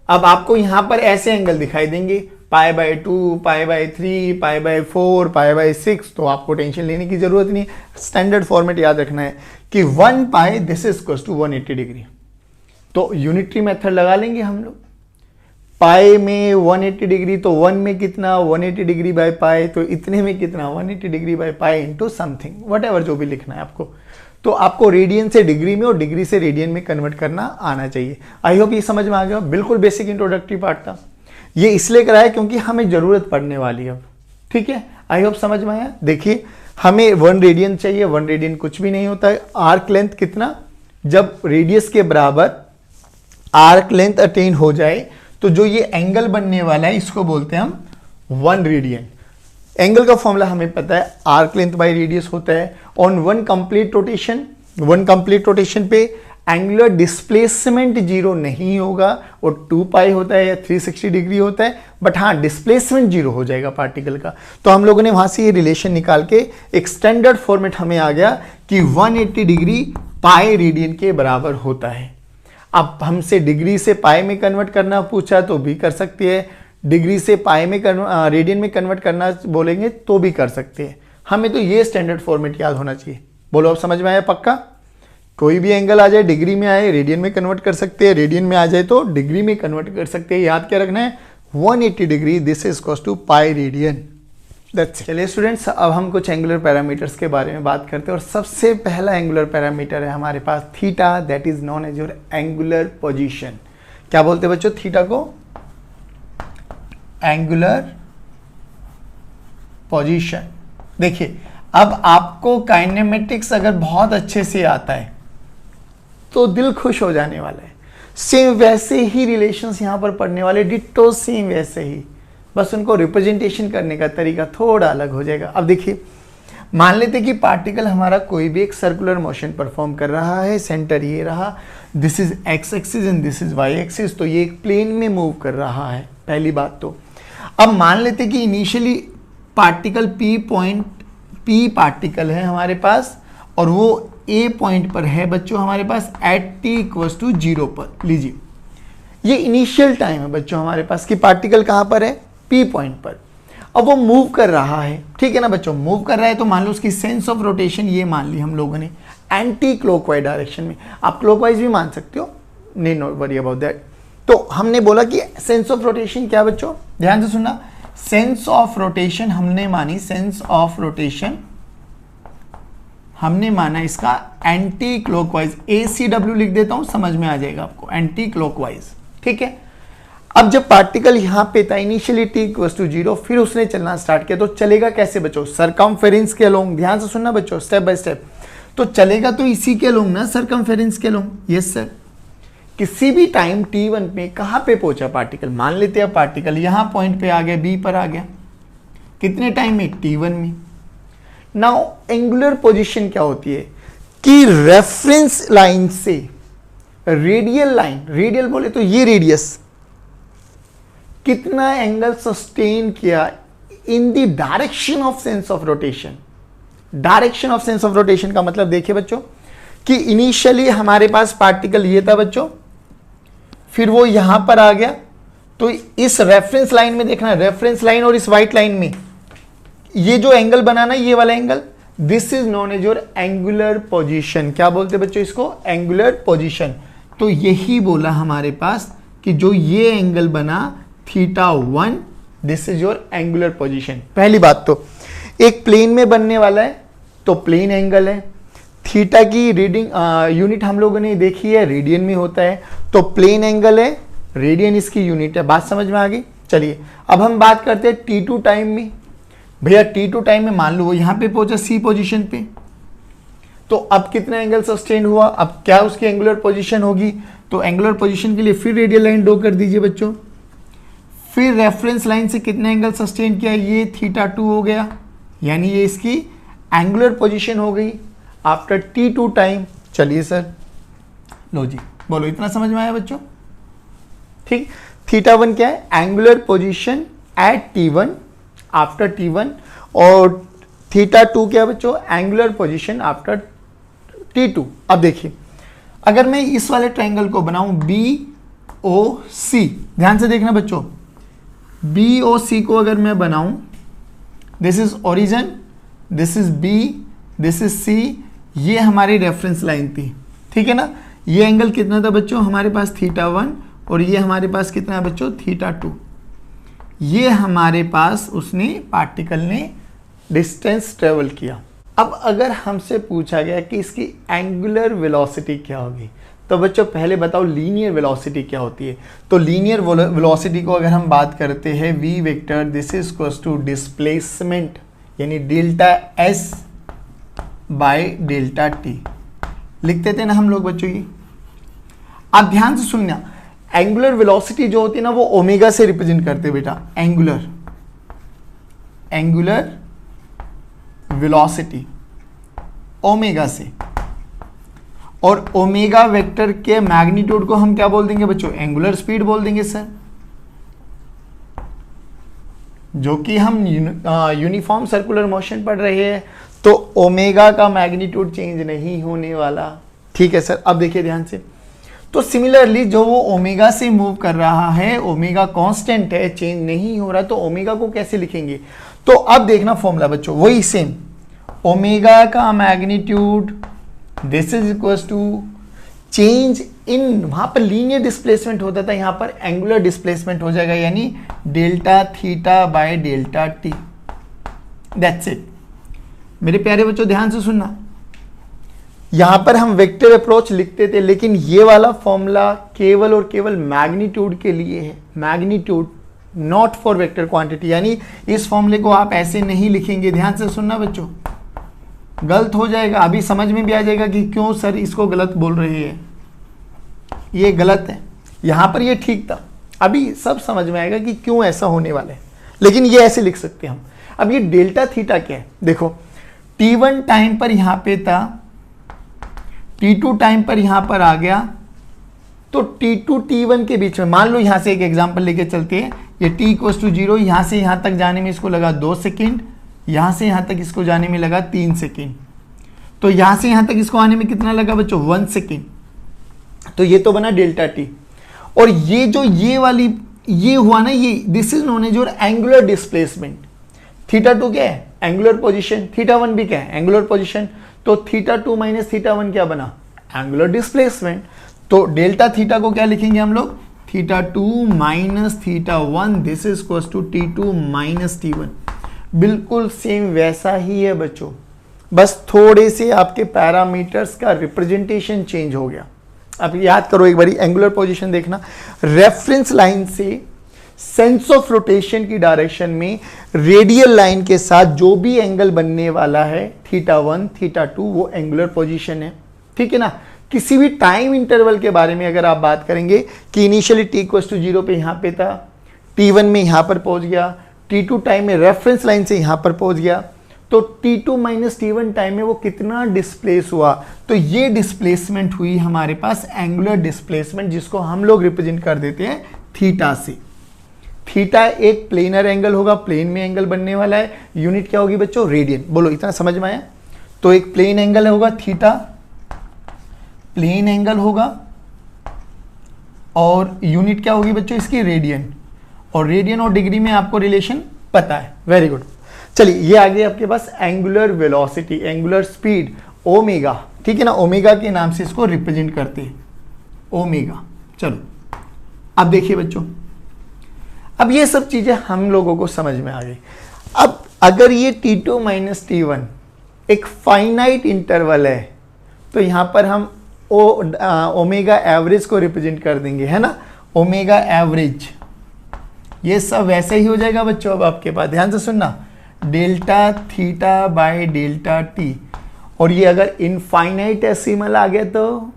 अब आपको यहां पर ऐसे एंगल दिखाई देंगे, पाई by 2, pi by 3, pi by 4, pi by 6, तो आपको टेंशन लेने की जरूरत नहीं। स्टैंडर्ड फॉर्मेट याद रखना है कि 1 pi this is equals to 180 degree. तो यूनिटरी मेथड लगा लेंगे हम लोग। पाई में 180 डिग्री, तो 1 में कितना? 180 डिग्री बाय पाई, तो इतने में कितना? 180 degree by pi into something, what ever जो भी लिखना है आपको। तो आपको रेडियन से डिग्री में और डिग्री से रेडियन में कन्वर्ट करना आना चाहिए। आई होप ये समझ में आ गया। बिल्कुल बेसिक इंट्रोडक्टरी पार्ट था ये, इसलिए कराया क्योंकि हमें जरूरत पड़ने वाली है अब, ठीक है। आई होप समझ में आया। देखिए हमें 1 रेडियन चाहिए, 1 रेडियन कुछ भी नहीं होता है। आर्क लेंथ कितना? जब रेडियस के बराबर आर्क लेंथ अटेन हो जाए तो जो ये एंगल बनने वाला है इसको बोलते हैं हम 1 रेडियन। एंगल का फॉर्मूला हमें पता है, आर्क लेंथ बाय रेडियस होता है। On 1 complete rotation, 1 complete rotation पे एंगुलर डिस्प्लेसमेंट 0 नहीं होगा, और 2 पाई होता है या 360 डिग्री होता है, बट हाँ डिस्प्लेसमेंट 0 हो जाएगा पार्टिकल का। तो हम लोगों ने वहां से ये रिलेशन निकाल के एक स्टैंडर्ड फॉर्मेट हमें आ गया कि 180 डिग्री पाई रेडियन के बराबर होता है। अब हमसे डिग्री से पाई में कन्वर्ट करना पूछा तो भी कर सकते हैं, डिग्री से पाई में रेडियन में कन्वर्ट करना बोलेंगे तो भी कर सकते हैं। हमें तो ये स्टैंडर्ड फॉर्मेट याद होना चाहिए। बोलो अब समझ में आया पक्का? कोई भी एंगल आ जाए, डिग्री में आए रेडियन में कन्वर्ट कर सकते हैं, रेडियन में आ जाए तो डिग्री में कन्वर्ट कर सकते हैं। याद क्या रखना है? 180 degree this is equals to pi radian. चलिए स्टूडेंट्स, अब हम कुछ एंगुलर पैरामीटर्स के बारे में बात करते हैं। और सबसे पहला एंगुलर पैरामीटर है हमारे पास theta, that is known as your angular position. क्या बोलते हैं बच्चों थीटा को? Angular position. देखिए अब आपको काइनेमेटिक्स अगर बहुत अच्छे से आता है तो दिल खुश हो जाने वाला है। सेम वैसे ही रिलेशंस यहां पर पढ़ने वाले, डिट्टो सेम वैसे ही, बस उनको रिप्रेजेंटेशन करने का तरीका थोड़ा अलग हो जाएगा। अब देखिए मान लेते कि पार्टिकल हमारा कोई भी एक सर्कुलर मोशन परफॉर्म कर रहा है, सेंटर ये रहा, this is X axis and this is Y axis, तो ये एक प्लेन में मूव कर रहा है, पहली बात तो। अब मान लेते कि इनिशियली पार्टिकल पी पार्टिकल है हमारे पास, और वो ए पॉइंट पर है बच्चों हमारे पास एट टी इक्वल्स टू 0 पर। लीजिए ये इनिशियल टाइम है बच्चों हमारे पास कि पार्टिकल कहां पर है? पी पॉइंट पर। अब वो मूव कर रहा है, ठीक है ना बच्चों, मूव कर रहा है तो मान लो उसकी सेंस ऑफ रोटेशन ये मान ली हम लोगों ने एंटी क्लॉकवाइज डायरेक्शन में। आप क्लॉकवाइज भी मान सकते हो, नहीं नो वरी अबाउट दैट। तो हमने बोला कि सेंस ऑफ रोटेशन क्या बच्चों, ध्यान से सुनना, सेंस ऑफ रोटेशन हमने मानी, सेंस ऑफ रोटेशन हमने माना इसका एंटी क्लॉकवाइज, ACW लिख देता हूं, समझ में आ जाएगा आपको, एंटी क्लॉकवाइज, ठीक है। अब जब पार्टिकल यहां पे था इनिशियली t इक्वल्स टू 0, फिर उसने चलना स्टार्ट किया, तो चलेगा कैसे बच्चों? सरकमफेरेंस के अलोंग। ध्यान से सुनना बच्चों स्टेप बाय स्टेप। तो चलेगा तो इसी के अलोंग ना, सरकमफेरेंस के अलोंग। Yes sir. किसी भी टाइम t1 पे कहां पे पहुंचा पार्टिकल? मान लेते हैं पार्टिकल यहां पॉइंट पे आ गया, B पर आ गया, कितने टाइम में? t1 में। नाउ एंगुलर पोजीशन क्या होती है कि रेफरेंस लाइन से, रेडियल लाइन, रेडियल बोले तो ये रेडियस, कितना एंगल सस्टेन किया in the direction of sense of rotation. Direction of sense of rotation का मतलब देखिए बच्चों कि इनिशियली हमारे पास पार्टिकल ये था बच्चों, फिर वो यहां पर आ गया, तो इस रेफरेंस लाइन में देखना, रेफरेंस लाइन और इस व्हाइट लाइन में ये जो एंगल बनाना, ये वाला angle, this is known as your angular position. क्या बोलते बच्चों इसको? Angular position. तो यही बोला हमारे पास कि जो ये एंगल बना θ1, this is your angular position. पहली बात तो एक प्लेन में बनने वाला है तो प्लेन एंगल है, थीटा की रीडिंग यूनिट हम लोगों ने देखी है, रेडियन में होता है, तो प्लेन एंगल है, रेडियन इसकी यूनिट है। बात समझ में आ गई? चलिए अब हम बात करते हैं t2 टाइम में। भैया t2 टाइम में मान लो वो यहां पे पहुंचा C पोजीशन पे, तो अब कितना एंगल सस्टेन हुआ, अब क्या उसकी एंगुलर पोजीशन होगी? तो एंगुलर पोजीशन के लिए फिर रेडियल लाइन ड्रॉ कर दीजिए बच्चों, फिर रेफरेंस लाइन से कितना एंगल सस्टेन किया, ये θ2 हो गया, यानी ये इसकी एंगुलर पोजीशन हो गई आफ्टर t2 टाइम। चलिए सर, लो जी बोलो, इतना समझ में आया बच्चों? ठीक, θ1 क्या है? Angular position eight t1 after t1, और θ2 क्या है बच्चों? Angular position after t2। अब देखिए अगर मैं इस वाले ट्रायंगल को बनाऊं BOC, ध्यान से देखना बच्चों, BOC को अगर मैं बनाऊं, this is origin, this is B, this is C, ये हमारी रेफरेंस लाइन थी, ठीक है ना। ये एंगल कितना था बच्चों हमारे पास? θ1, और ये हमारे पास कितना है बच्चों? θ2। ये हमारे पास उसने पार्टिकल ने डिस्टेंस ट्रेवल किया। अब अगर हमसे पूछा गया कि इसकी एंगुलर वेलोसिटी क्या होगी, तो बच्चों पहले बताओ लीनियर वेलोसिटी क्या होती है। तो लीनियर वेलोसिटी को अगर हम बात करते हैं, v vector this is equals to displacement, यानी delta s by delta t लिखते थे ना हम लोग बच्चों। ये आप ध्यान से सुनना, एंगुलर वेलोसिटी जो होती है ना वो ओमेगा से रिप्रेजेंट करते हैं बेटा, एंगुलर वेलोसिटी ओमेगा से, और ओमेगा वेक्टर के मैग्नीट्यूड को हम क्या बोल देंगे बच्चों? एंगुलर स्पीड बोल देंगे सर, जो कि हम यूनिफॉर्म सर्कुलर मोशन पढ़ रहे हैं, तो ओमेगा का मैग्नीट्यूड चेंज नहीं होने वाला, ठीक है सर। अब देखिए ध्यान से, तो सिमिलरली जो वो ओमेगा से मूव कर रहा है, ओमेगा कांस्टेंट है, चेंज नहीं हो रहा, तो ओमेगा को कैसे लिखेंगे? तो अब देखना फॉर्मूला बच्चों वही सेम, ओमेगा का magnitude this is equals to change in, वहां पर लीनियर डिस्प्लेसमेंट होता था, यहां पर एंगुलर डिस्प्लेसमेंट हो जाएगा, यानी delta theta by delta T. That's it मेरे प्यारे बच्चों, ध्यान से सुनना। यहां पर हम वेक्टर अप्रोच लिखते थे, लेकिन ये वाला फॉर्मूला केवल और केवल मैग्नीट्यूड के लिए है, magnitude, not for vector quantity. यानी इस फॉर्मूले को आप ऐसे नहीं लिखेंगे, ध्यान से सुनना बच्चों, गलत हो जाएगा। अभी समझ में भी आ जाएगा कि क्यों सर इसको गलत बोल रहे हैं, ये गलत है, यहां पर ये ठीक था, अभी सब समझ में आएगा कि क्यों ऐसा होने वाला है। लेकिन ये ऐसे लिख सकते हैं हम। अब ये डेल्टा थीटा क्या है? देखो t1 टाइम पर यहां पे था, t2 टाइम पर यहां पर आ गया, तो t2 t1 के बीच में, मान लो यहां से एक एग्जांपल लेके चलते हैं, ये t इक्वल्स टू 0, यहां से यहां तक जाने में इसको लगा 2 सेकेंड, यहां से यहां तक इसको जाने में लगा 3 सेकेंड, तो यहां से यहां तक इसको आने में कितना लगा बच्चों? 1 सेकेंड। तो ये तो बना डेल्टा टी, और ये जो ये वाली ये हुआ ना, ये this is known as your angular displacement. θ2 क्या है? Angular position. θ1 भी क्या है? Angular position. तो θ2 माइनस θ1 क्या बना? Angular displacement. तो डेल्टा थीटा को क्या लिखेंगे हम लोग? θ2 minus θ1, this is equals to t2 minus t1। बिल्कुल सेम वैसा ही है बच्चों, बस थोड़े से आपके पैरामीटर्स का रिप्रेजेंटेशन चेंज हो गया। अब याद करो एक बारी, एंगुलर पोजीशन देखना, रेफरेंस लाइन से सेंस ऑफ रोटेशन की डायरेक्शन में रेडियल लाइन के साथ जो भी एंगल बनने वाला है θ1 θ2 वो एंगुलर पोजीशन है, ठीक है ना। किसी भी टाइम इंटरवल के बारे में अगर आप बात करेंगे कि इनिशियली t इक्वल्स टू 0 पे यहां पे था, t1 में यहां पर पहुंच गया, t2 टाइम में रेफरेंस लाइन से यहां पर पहुंच गया, तो T2 माइनस T1 टाइम में वो कितना डिस्प्लेस हुआ, तो ये डिस्प्लेसमेंट हुई हमारे पास एंगुलर डिस्प्लेसमेंट, जिसको हम लोग रिप्रेजेंट कर देते हैं थीटा से। थीटा एक प्लेनर एंगल होगा, प्लेन में एंगल बनने वाला है, यूनिट क्या होगी बच्चों, रेडियन। बोलो इतना समझ में आया। तो एक प्लेन एंगल होगा थीटा, प्लेन एंगल होगा, और यूनिट क्या होगी बच्चों इसकी, रेडियन। और रेडियन और डिग्री में आपको रिलेशन पता है, वेरी गुड। चलिए ये आ गया आपके पास angular velocity, angular speed omega, ठीक है ना, ओमेगा के नाम से इसको रिप्रेजेंट करते हैं, ओमेगा। चलो अब देखिए बच्चों, अब ये सब चीजें हम लोगों को समझ में आ गई। अब अगर ये T2 माइनस T1 एक फाइनाइट इंटरवल है, तो यहां पर हम ओमेगा एवरेज को रिप्रेजेंट कर देंगे, है ना, ओमेगा एवरेज। ये सब वैसे ही हो जाएगा बच्चों। अब आपके पास ध्यान से सुनना, delta theta by delta T, और ये अगर इनफाइनाइट डेसिमल आ गया तो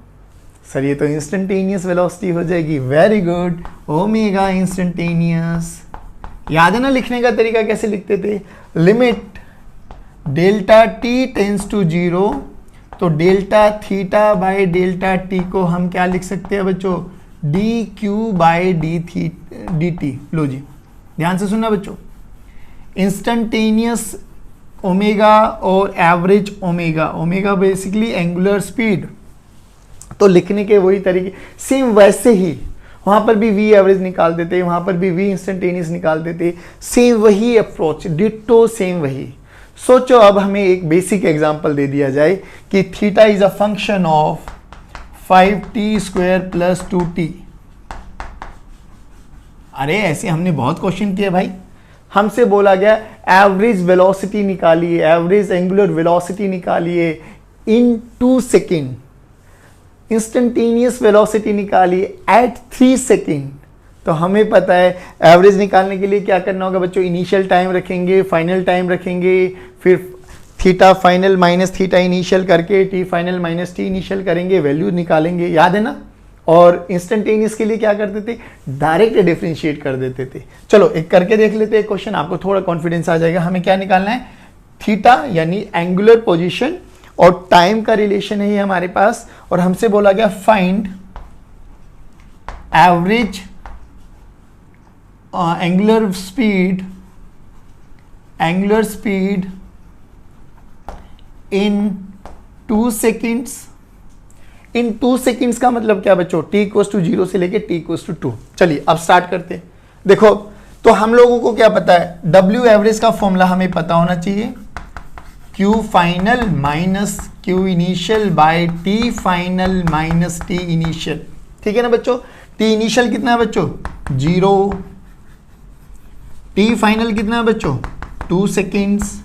सर ये तो इंस्टेंटेनियस वेलोसिटी हो जाएगी। Very good, omega instantaneous. याद है ना लिखने का तरीका कैसे लिखते थे, limit delta T tends to 0, तो delta theta by delta T को हम क्या लिख सकते हैं बच्चों, D Q by D T. लो जी ध्यान से सुनना बच्चों, इंस्टेंटेनियस ओमेगा और average omega, omega basically angular speed, तो लिखने के वही तरीके सेम वैसे ही, वहां पर भी वी एवरेज निकाल देते, वहां पर भी वी इंस्टेंटेनियस निकाल देते, सेम वही अप्रोच, डिट्टो सेम वही। सोचो अब हमें एक बेसिक एग्जांपल दे दिया जाए कि theta is a function of 5t square plus 2t। अरे ऐसे हमने बहुत क्वेश्चन किए भाई, हमसे बोला गया एवरेज वेलोसिटी निकालिए, एवरेज एंगुलर वेलोसिटी निकालिए इन 2 सेकेंड, इंस्टेंटेनियस वेलोसिटी निकालिए एट 3 सेकेंड। तो हमें पता है एवरेज निकालने के लिए क्या करना होगा बच्चों, इनिशियल टाइम रखेंगे, फाइनल टाइम रखेंगे, फिर theta final minus theta initial करके T final minus T initial करेंगे, वैल्यू निकालेंगे, याद है ना। और इंस्टेंटेनियस के लिए क्या करते थे, डायरेक्ट डिफरेंशिएट कर देते थे। चलो एक करके देख लेते हैं क्वेश्चन, आपको थोड़ा कॉन्फिडेंस आ जाएगा। हमें क्या निकालना है, थीटा यानी एंगुलर पोजीशन और टाइम का रिलेशन है ये हमारे पास, और हमसे बोला गया find average angular speed in 2 seconds. In 2 seconds का मतलब क्या बच्चों, t इक्वल्स टू 0 से लेके t इक्वल्स टू 2। चलिए अब स्टार्ट करते हैं। देखो तो हम लोगों को क्या पता है, w एवरेज का फॉर्मूला हमें पता होना चाहिए, q final minus q initial by t final minus t initial. ठीक है ना बच्चों, t इनिशियल कितना है बच्चों 0, t फाइनल कितना है बच्चों 2 सेकेंड्स,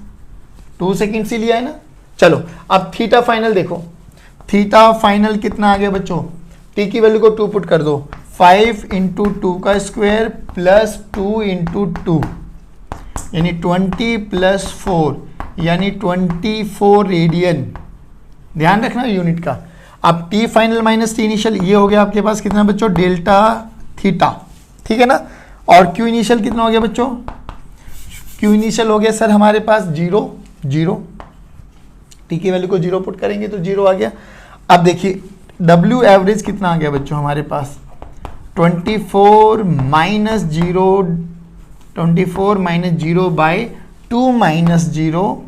2 सेकेंड्स ही लिया है ना। चलो अब थीटा फाइनल देखो, थीटा फाइनल कितना आ गया बच्चों, t की वैल्यू को 2 पुट कर दो, 5 इंटू 2 का स्क्वायर प्लस 2 इंटू 2 यानी 20 प्लस 4 यानी 24 रेडियन। ध्यान रखना यूनिट का। अब t final minus t initial ये हो गया आपके पास कितना बच्चों, डेल्टा थीटा, ठीक है ना। और q इनिशियल कितना हो गया बच्चों, q इनिशियल हो गया सर हमारे पास 0, t की वैल्यू को 0 पुट करेंगे तो 0 आ गया। अब देखिए w एवरेज कितना आ गया बच्चों हमारे पास 24 माइनस 0 बाय 2 माइनस 0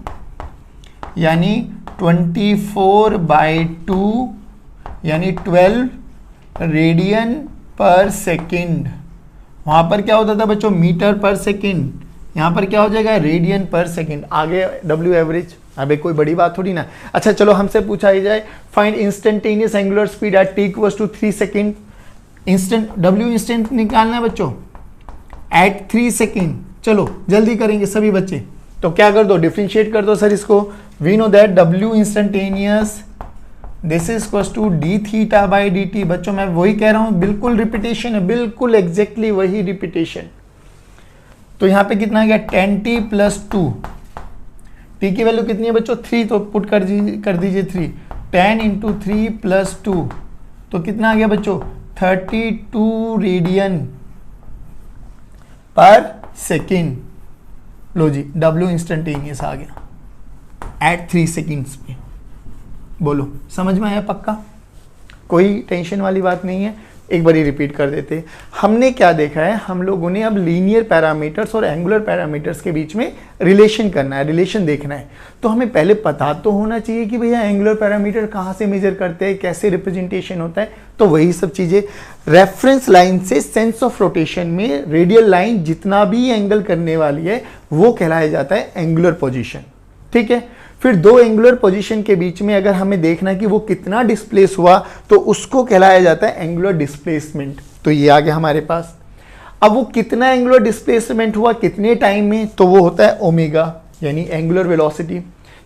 यानी 24 बाय 2 यानी 12 रेडियन पर सेकेंड। वहाँ पर क्या होता था बच्चों मीटर पर सेकेंड, यहाँ पर क्या हो जाएगा रेडियन पर सेकेंड। आगे w एवरेज, अबे कोई बड़ी बात थोड़ी ना। अच्छा चलो हमसे पूछा ही जाए find instantaneous angular speed at t equals to 3 second. Instant w instant निकालना है बच्चों एट 3 सेकेंड। चलो जल्दी करेंगे सभी बच्चे, तो क्या कर दो डिफरेंशिएट कर दो सर इसको। We know that w instantaneous this is equals to d theta by dt। बच्चों मैं वही कह रहा हूं, बिल्कुल रिपीटेशन है, बिल्कुल एग्जैक्टली वही रिपीटेशन। तो यहाँ पे कितना आ गया 10t प्लस 2, t की वैल्यू कितनी है बच्चों 3, तो पुट कर दीजिए 3, 10 इंटू 3 प्लस 2 तो कितना आ गया बच्चों 32 रेडियन पर सेकेंड। लो जी w इंस्टेंटेनियस आ गया। एट 3 सेकेंड्स पे। बोलो समझ में आया पक्का? कोई टेंशन वाली बात नहीं है। एक बारी रिपीट कर देते हैं। हमने क्या देखा है, हम लोगों ने अब लीनियर पैरामीटर्स और एंगुलर पैरामीटर्स के बीच में रिलेशन करना है, रिलेशन देखना है। तो हमें पहले पता तो होना चाहिए कि भैया एंगुलर पैरामीटर कहाँ से मेजर करते हैं, कैसे रिप्रेजेंटेशन होता है। तो वही सब चीज़ें, रेफरेंस लाइन से सेंस ऑफ रोटेशन में रेडियल लाइन जितना भी एंगल करने वाली है वो कहलाया जाता है एंगुलर पोजिशन। ठीक है, फिर दो एंगुलर पोजीशन के बीच में अगर हमें देखना कि वो कितना डिस्प्लेस हुआ तो उसको कहलाया जाता है एंगुलर डिस्प्लेसमेंट। तो ये आ गया हमारे पास। अब वो कितना एंगुलर डिस्प्लेसमेंट हुआ कितने टाइम में, तो वो होता है ओमेगा, यानी एंगुलर वेलोसिटी।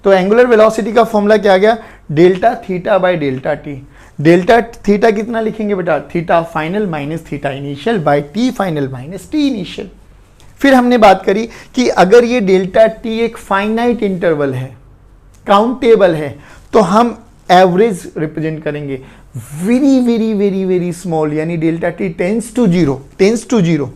तो एंगुलर वेलोसिटी का फॉर्मूला क्या आ गया, delta theta by delta T. Delta theta कितना लिखेंगे बेटा, theta final minus theta initial by T final minus T initial. फिर हमने बात करी कि अगर ये डेल्टा टी एक फाइनाइट इंटरवल है, काउंटेबल है, तो हम एवरेज रिप्रेजेंट करेंगे very very very very small, यानी delta T tends to zero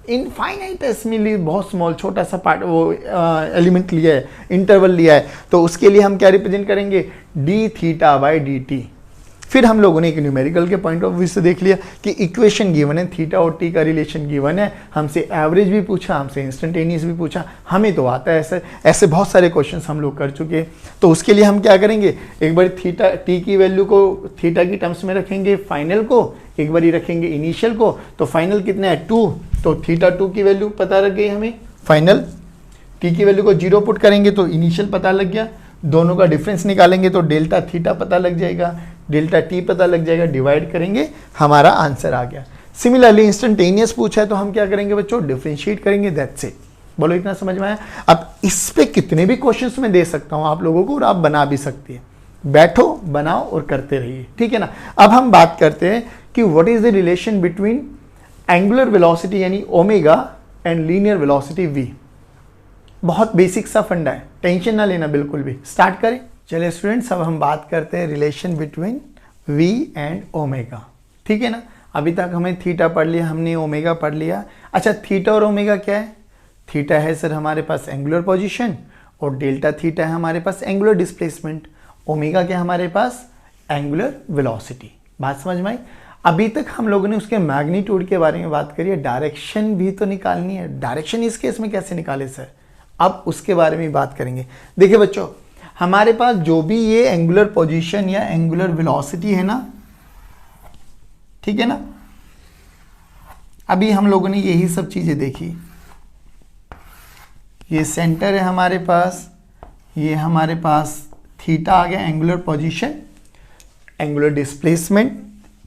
infinitesimally बहुत स्मॉल, छोटा सा पार्ट वो एलिमेंट लिया है, इंटरवल लिया है। तो उसके लिए हम क्या रिप्रेजेंट करेंगे, D theta by D T. फिर हम लोगों ने एक न्यूमेरिकल के पॉइंट ऑफ व्यू से देख लिया कि इक्वेशन गिवन है, थीटा और टी का रिलेशन गिवन है, हमसे एवरेज भी पूछा, हमसे इंस्टेंटेनियस भी पूछा, हमें तो आता है ऐसे बहुत सारे क्वेश्चंस हम लोग कर चुके हैं। तो उसके लिए हम क्या करेंगे, एक बार थीटा टी की वैल्यू को थीटा की टर्म्स में रखेंगे फाइनल को, एक बार रखेंगे इनिशियल को। तो फाइनल कितना है 2, तो थीटा 2 की वैल्यू पता लग गई हमें, फाइनल टी की वैल्यू को 0 पुट करेंगे तो इनिशियल पता लग गया, दोनों का डिफरेंस निकालेंगे तो डेल्टा थीटा पता लग जाएगा, डेल्टा टी पता लग जाएगा, डिवाइड करेंगे, हमारा आंसर आ गया। सिमिलरली इंस्टेंटेनियस पूछा है तो हम क्या करेंगे बच्चों, डिफरेंशिएट करेंगे, दैट्स इट। बोलो इतना समझ में आया? अब इस पे कितने भी क्वेश्चंस मैं दे सकता हूं आप लोगों को और आप बना भी सकते हैं, बैठो बनाओ और करते रहिए, ठीक है ना। अब हम बात करते हैं कि what is the relation between angular velocity यानी omega and linear velocity V. बहुत बेसिक सा फंडा है, टेंशन ना लेना बिल्कुल भी। स्टार्ट करें, चलिए स्टूडेंट्स, अब हम बात करते हैं relation between v and omega, ठीक है ना। अभी तक हमें थीटा पढ़ लिया, हमने ओमेगा पढ़ लिया। अच्छा, थीटा और ओमेगा क्या है? थीटा है सर हमारे पास एंगुलर पोजीशन और डेल्टा थीटा है हमारे पास एंगुलर डिस्प्लेसमेंट। ओमेगा क्या हमारे पास, एंगुलर वेलोसिटी। बात समझ में आई? अभी तक हम लोगों ने उसके मैग्नीट्यूड के बारे में बात करी है, डायरेक्शन भी तो निकालनी है। डायरेक्शन इस केस में कैसे निकाले सर, अब उसके बारे में बात करेंगे। देखिए बच्चों, हमारे पास जो भी ये एंगुलर पोजीशन या एंगुलर वेलोसिटी है ना, ठीक है ना, अभी हम लोगों ने यही सब चीजें देखी। ये सेंटर है हमारे पास, ये हमारे पास थीटा आ गया एंगुलर पोजीशन, एंगुलर डिस्प्लेसमेंट,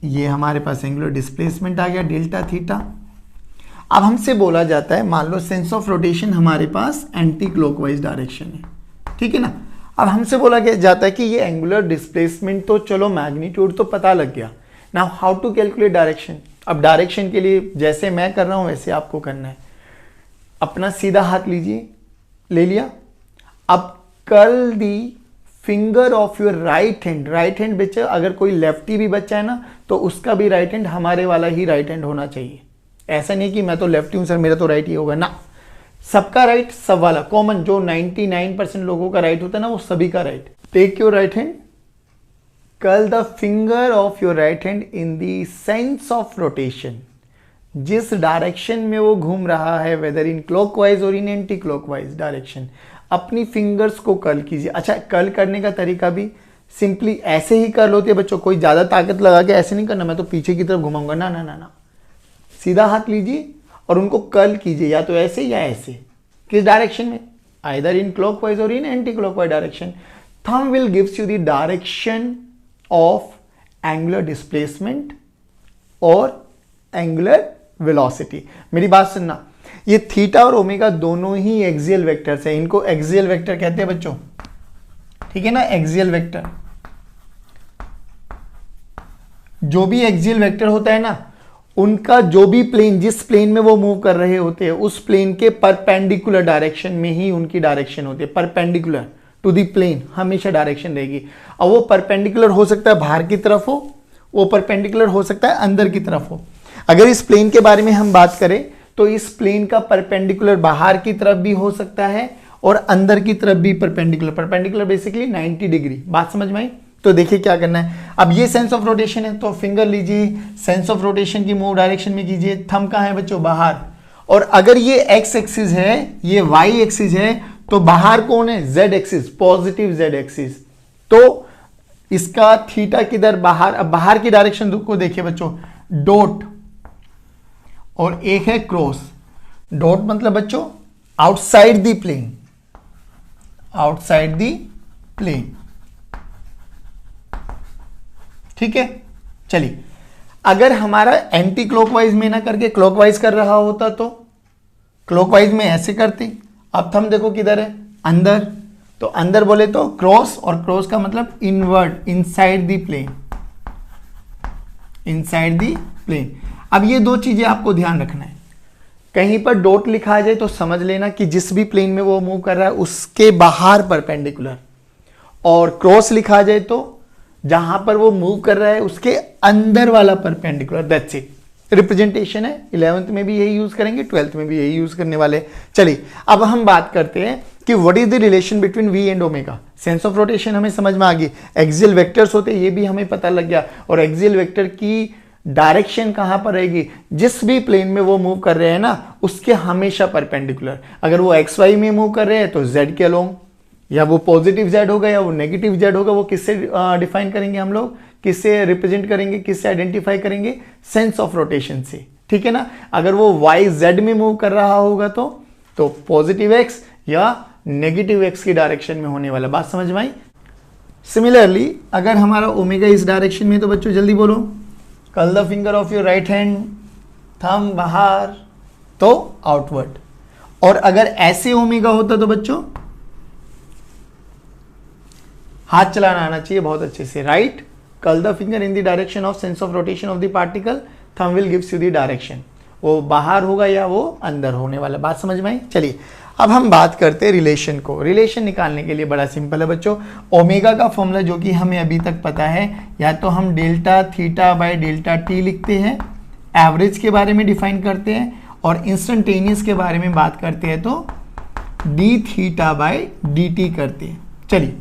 ये हमारे पास एंगुलर डिस्प्लेसमेंट आ गया डेल्टा थीटा। अब हमसे बोला जाता है, मान लो सेंस ऑफ रोटेशन हमारे पास एंटी क्लॉकवाइज डायरेक्शन है, ठीक है ना। अब हमसे बोला जाता है कि ये एंगुलर डिस्प्लेसमेंट तो चलो मैग्नीट्यूड तो पता लग गया, now how to calculate direction. अब डायरेक्शन के लिए जैसे मैं कर रहा हूं वैसे आपको करना है। अपना सीधा हाथ लीजिए, ले लिया। अब curl the finger of your right hand, right hand बच्चा, अगर कोई लेफ्टी भी बच्चा है ना तो उसका भी राइट हैंड हमारे वाला ही राइट हैंड होना चाहिए। ऐसा नहीं कि मैं तो लेफ्टी हूं सर मेरा तो राइट ही होगा ना, सबका राइट, सब वाला कॉमन, जो 99% लोगों का राइट होता है ना वो सभी का right. Take your right hand, curl the finger of your right hand in the sense of rotation, जिस डायरेक्शन में वो घूम रहा है, वेदर इन क्लॉकवाइज और इन एंटी क्लॉकवाइज डायरेक्शन, अपनी फिंगर्स को कर्ल कीजिए। अच्छा, कर्ल करने का तरीका भी सिंपली ऐसे ही कर्ल होती है बच्चों, कोई ज्यादा ताकत लगा के ऐसे नहीं करना, मैं तो पीछे की तरफ घुमाऊंगा, ना ना ना ना, सीधा हाथ लीजिए और उनको कर्ल कीजिए, या तो ऐसे या ऐसे। किस डायरेक्शन में, आइदर इन क्लॉकवाइज और in anti clockwise direction. Thumb will gives you the direction of angular displacement और एंगुलर वेलोसिटी। मेरी बात सुनना, ये थीटा और ओमेगा दोनों ही एक्सियल वेक्टर्स है, इनको एक्सियल वेक्टर कहते हैं बच्चों, ठीक है ना। एक्सियल वेक्टर, जो भी एक्सियल वेक्टर होता है ना, उनका जो भी प्लेन, जिस प्लेन में वो मूव कर रहे होते हैं उस प्लेन के परपेंडिकुलर डायरेक्शन में ही उनकी डायरेक्शन होती है। परपेंडिकुलर टू द प्लेन हमेशा डायरेक्शन रहेगी। और वो परपेंडिकुलर हो सकता है बाहर की तरफ हो, वो परपेंडिकुलर हो सकता है अंदर की तरफ हो। अगर इस प्लेन के बारे में हम बात करें तो इस प्लेन का परपेंडिकुलर बाहर की तरफ भी हो सकता है और अंदर की तरफ भी परपेंडिकुलर, परपेंडिकुलर बेसिकली 90 डिग्री। बात समझ में आई? तो देखिए क्या करना है। अब ये सेंस ऑफ रोटेशन है, तो फिंगर लीजिए, सेंस ऑफ रोटेशन की मूव डायरेक्शन में कीजिए। थंब कहाँ है बच्चों? बाहर। और अगर ये एक्स एक्सिस है, ये वाई एक्सिस है, तो बाहर कौन है? Z axis, positive Z axis. तो इसका थीटा किधर? बाहर। अब बाहर की डायरेक्शन को देखिए बच्चों, डॉट और एक है क्रॉस। डॉट मतलब बच्चों outside the plane, outside the plane, ठीक है। चलिए, अगर हमारा एंटी क्लॉकवाइज में ना करके क्लॉकवाइज कर रहा होता तो क्लॉकवाइज में ऐसे करते। अब थंब देखो किधर है? अंदर। तो अंदर बोले तो क्रॉस, और क्रॉस का मतलब inward, inside the plane, inside the plane. अब ये दो चीजें आपको ध्यान रखना है। कहीं पर डॉट लिखा आ जाए तो समझ लेना कि जिस भी प्लेन में वो मूव कर रहा है उसके बाहर परपेंडिकुलर, और क्रॉस लिखा आ जाए तो जहां पर वो मूव कर रहा है उसके अंदर वाला परपेंडिकुलर। दैट्स इट, रिप्रेजेंटेशन है। 11th में भी यही यूज करेंगे, 12th में भी यही यूज करने वाले। चलिए, अब हम बात करते हैं कि what is the relation between v and omega. Sense of rotation हमें समझ में आ गई, एक्सियल वेक्टर्स होते ये भी हमें पता लग गया, और एक्सियल वेक्टर की डायरेक्शन कहां पर रहेगी? जिस भी प्लेन में वो मूव कर रहे हैं ना उसके हमेशा परपेंडिकुलर। अगर वो एक्स वाई में मूव कर रहे हैं तो जेड के अलोंग, या वो पॉजिटिव जेड होगा या वो नेगेटिव जेड होगा, वो किससे डिफाइन करेंगे हम लोग? किससे रिप्रेजेंट करेंगे? किससे आइडेंटिफाई करेंगे? सेंस ऑफ रोटेशन से, ठीक है ना। अगर वो वाई जेड में मूव कर रहा होगा तो पॉजिटिव एक्स या नेगेटिव एक्स की डायरेक्शन में होने वाला। बात समझ में आई? सिमिलरली अगर हमारा ओमेगा इस डायरेक्शन में, तो बच्चों जल्दी बोलो, curl the finger of your right hand, thumb बाहर, तो आउटवर्ड। और अगर ऐसे ओमेगा होता तो बच्चों हाथ चलाना आना चाहिए बहुत अच्छे से। Right, curl the finger in the direction of sense of rotation of the particle, thumb will gives you the direction. वो बाहर होगा या वो अंदर होने वाला। बात समझ में आई? चलिए, अब हम बात करते हैं रिलेशन को। रिलेशन निकालने के लिए बड़ा सिंपल है बच्चों। ओमेगा का फॉर्मूला जो कि हमें अभी तक पता है, या तो हम delta theta by delta T लिखते हैं, एवरेज के बारे में डिफाइन करते हैं, और इंस्टेंटेनियस के बारे में बात करते हैं तो D theta by D T करते हैं। चलिए,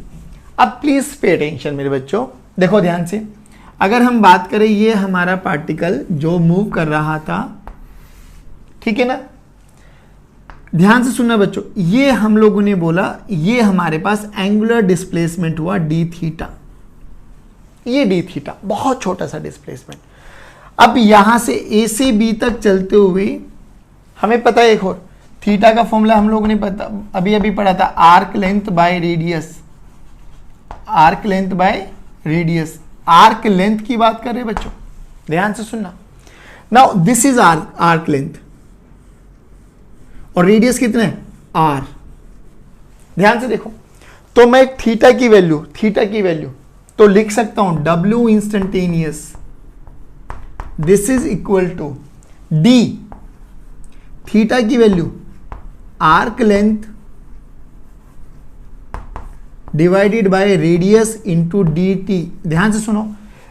अब प्लीज पे अटेंशन मेरे बच्चों, देखो ध्यान से। अगर हम बात करें, ये हमारा पार्टिकल जो मूव कर रहा था, ठीक है ना, ध्यान से सुनना बच्चों, ये हम लोगों ने बोला ये हमारे पास एंगुलर डिस्प्लेसमेंट हुआ डी थीटा, ये डी थीटा बहुत छोटा सा डिस्प्लेसमेंट। अब यहां से ए से बी तक चलते हुए हमें पता है एक और थीटा का फॉर्मूला हम लोगों ने अभी अभी पढ़ा था, arc length by radius, arc length by radius. Arc length की बात कर रहे हैं बच्चों, ध्यान से सुनना। Now this is arc length, और रेडियस कितने? आर। ध्यान से देखो, तो मैं थीटा की वैल्यू तो लिख सकता हूं W instantaneous, this is equal to D theta की value arc length divided by radius into D T. ध्यान से सुनो,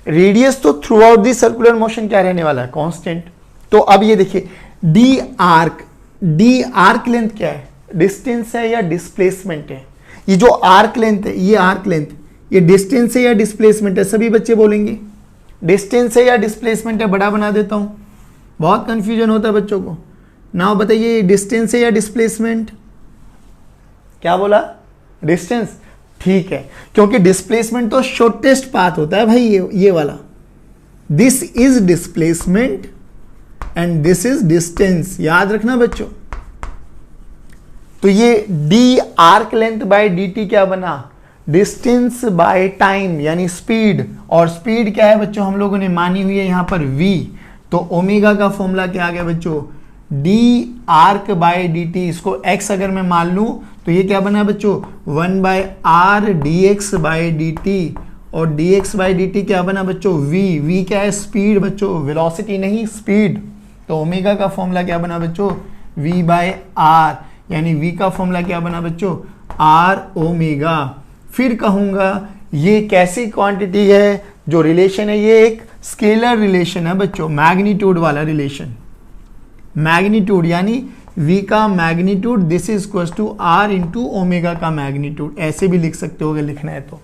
रेडियस तो throughout the circular motion क्या रहने वाला है? कांस्टेंट। तो अब ये देखिए, डी आर्क लेंथ क्या है? डिस्टेंस है या डिस्प्लेसमेंट है? ये जो आर्क लेंथ है, ये आर्क लेंथ, ये डिस्टेंस है या डिस्प्लेसमेंट है? सभी बच्चे बोलेंगे डिस्टेंस है या डिस्प्लेसमेंट है। बड़ा बना देता हूं, बहुत कंफ्यूजन होता है बच्चों को। नाउ बताइए, डिस्टेंस है या डिस्प्लेसमेंट? क्या बोला? डिस्टेंस। ठीक है, क्योंकि डिस्प्लेसमेंट तो शॉर्टेस्ट पाथ होता है भाई, ये वाला। This is displacement and this is distance, याद रखना बच्चों। तो ये D arc length bye D T क्या बना? डिस्टेंस बाय टाइम यानी स्पीड, और स्पीड क्या है बच्चों? हम लोगों ने मानी हुई है यहां पर v। तो ओमेगा का फॉर्मूला क्या आ गया बच्चों? D arc bye D T. इसको x अगर मैं मान लूं तो ये क्या बना बच्चों? 1 by R D X by D T, और D X by D T क्या बना बच्चों? v क्या है? स्पीड बच्चों, वेलोसिटी नहीं, स्पीड। तो ओमेगा का फॉर्मूला क्या बना बच्चों? v बाय आर, यानी v का फॉर्मूला क्या बना बच्चों? R omega. फिर कहूंगा ये कैसी क्वांटिटी है? जो रिलेशन है ये एक स्केलर रिलेशन है बच्चों, मैग्नीट्यूड वाला रिलेशन। मैग्नीट्यूड यानी v का magnitude, this is equal to r into omega का मैग्नीट्यूड, ऐसे भी लिख सकते हो अगर लिखना है तो।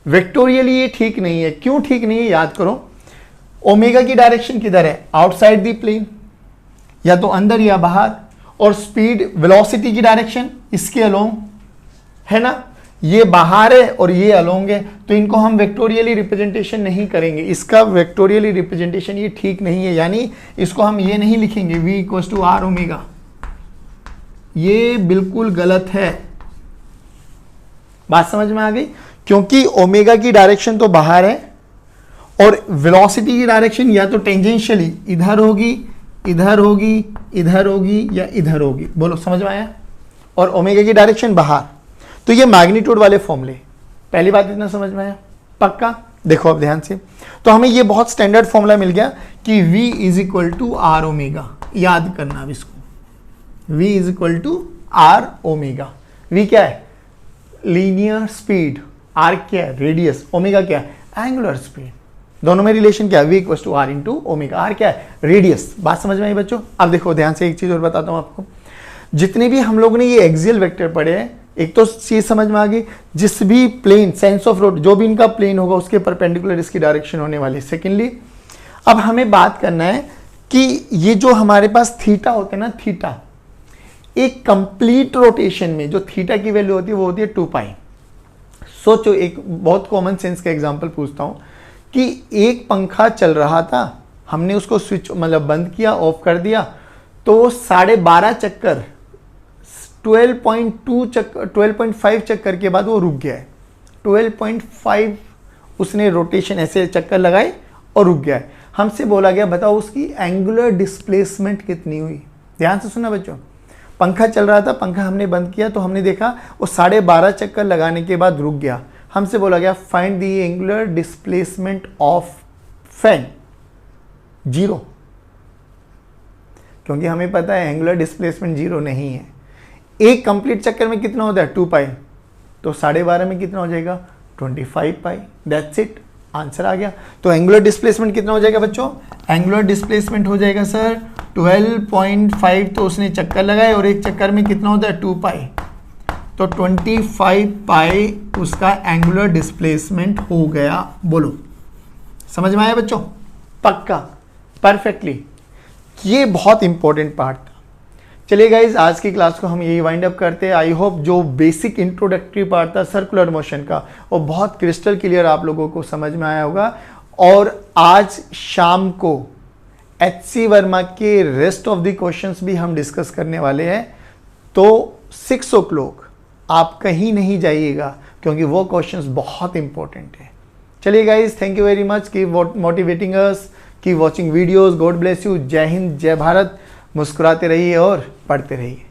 वेक्टोरियली ये ठीक नहीं है, क्यों ठीक नहीं है याद करो, ओमेगा की डायरेक्शन किधर है, आउटसाइड द प्लेन, या तो अंदर या बाहर, और स्पीड वेलोसिटी की डायरेक्शन इसके अलोंग है ना, ये बाहर है और ये अलोंग है, तो इनको हम वेक्टोरियली रिप्रेजेंटेशन नहीं करेंगे, इसका वेक्टोरियली रिप्रेजेंटेशन ये ठीक नहीं है, यानी इसको हम ये नहीं लिखेंगे v equal to R omega, ये बिल्कुल गलत है। बात समझ में आ गई, क्योंकि ओमेगा की डायरेक्शन तो बाहर है और वेलोसिटी की डायरेक्शन या तो टेंजेंशियली इधर होगी, इधर होगी, इधर होगी या इधर होगी, बोलो समझ में आया, और ओमेगा की डायरेक्शन बाहर, तो ये मैग्नीट्यूड वाले फॉर्मूले, पहली बात इतना समझ में आया पक्का। देखो अब ध्यान से, तो हमें ये बहुत स्टैंडर्ड फॉर्मूला मिल गया कि v is equal to R omega, याद करना अब इसको, v is equal to R omega. v क्या है, लीनियर स्पीड, r क्या है, रेडियस, ओमेगा क्या है, एंगुलर स्पीड, दोनों में रिलेशन क्या है, v equal to R into omega, r क्या है, रेडियस। बात समझ में आई बच्चों। अब देखो ध्यान से एक चीज और बताता हूं आपको, जितने भी हम लोग ने ये एक्सियल वेक्टर पढ़े हैं, एक तो चीज समझ में आ गई, जिस भी प्लेन सेंस ऑफ रोड जो भी इनका प्लेन होगा उसके परपेंडिकुलर इसकी डायरेक्शन होने वाली। सेकेंडली अब हमें बात करना है कि ये जो हमारे पास थीटा होते हैं ना, थीटा एक कंप्लीट रोटेशन में जो थीटा की वैल्यू होती है वो होती है 2 पाई। सोचो, एक बहुत कॉमन सेंस का एग्जांपल पूछता हूं कि एक पंखा चल रहा था, हमने उसको स्विच मतलब बंद किया, ऑफ कर दिया, तो 12.5 चक्कर 12.5 चक्कर के बाद वो रुक गया है, 12.5 उसने रोटेशन ऐसे चक्कर लगाए और रुक गया है। हमसे बोला गया बताओ उसकी एंगुलर डिस्प्लेसमेंट कितनी हुई। ध्यान से सुना बच्चों, पंखा चल रहा था, पंखा हमने बंद किया तो हमने देखा वो 12.5 चक्कर लगाने के बाद रुक गया। हमसे बोला गया find the angular displacement of fan, 0, क्योंकि हमें पता है एंगुलर डिस्प्लेसमेंट 0 नहीं है। एक कंप्लीट चक्कर में कितना होता है, 2 पाई, तो 12.5 में कितना हो जाएगा, 25 पाई, दैट्स इट, आंसर आ गया। तो एंगुलर डिस्प्लेसमेंट कितना हो जाएगा बच्चों, एंगुलर डिस्प्लेसमेंट हो जाएगा सर 12.5, तो उसने चक्कर लगाए और एक चक्कर में कितना होता है, 2 पाई, तो 25 पाई उसका एंगुलर डिस्प्लेसमेंट हो गया। बोलो समझ में आया बच्चों, पक्का, परफेक्टली। ये बहुत इंपॉर्टेंट पार्ट था। चलिए गाइज, आज की क्लास को हम यही वाइंड अप करते हैं। आई होप जो बेसिक इंट्रोडक्टरी पार्ट था सर्कुलर मोशन का वो बहुत क्रिस्टल क्लियर आप लोगों को समझ में आया होगा। और आज शाम को HC वर्मा के रेस्ट ऑफ द क्वेश्चंस भी हम डिस्कस करने वाले हैं, तो 6 o'clock आप कहीं नहीं जाइएगा क्योंकि वो क्वेश्चंस बहुत इंपॉर्टेंट है। चलिए guys, thank you very much, keep motivating us, keep watching videos, God bless you, जय हिंद, जय भारत, मुस्कुराते रहिए और पढ़ते रहिए।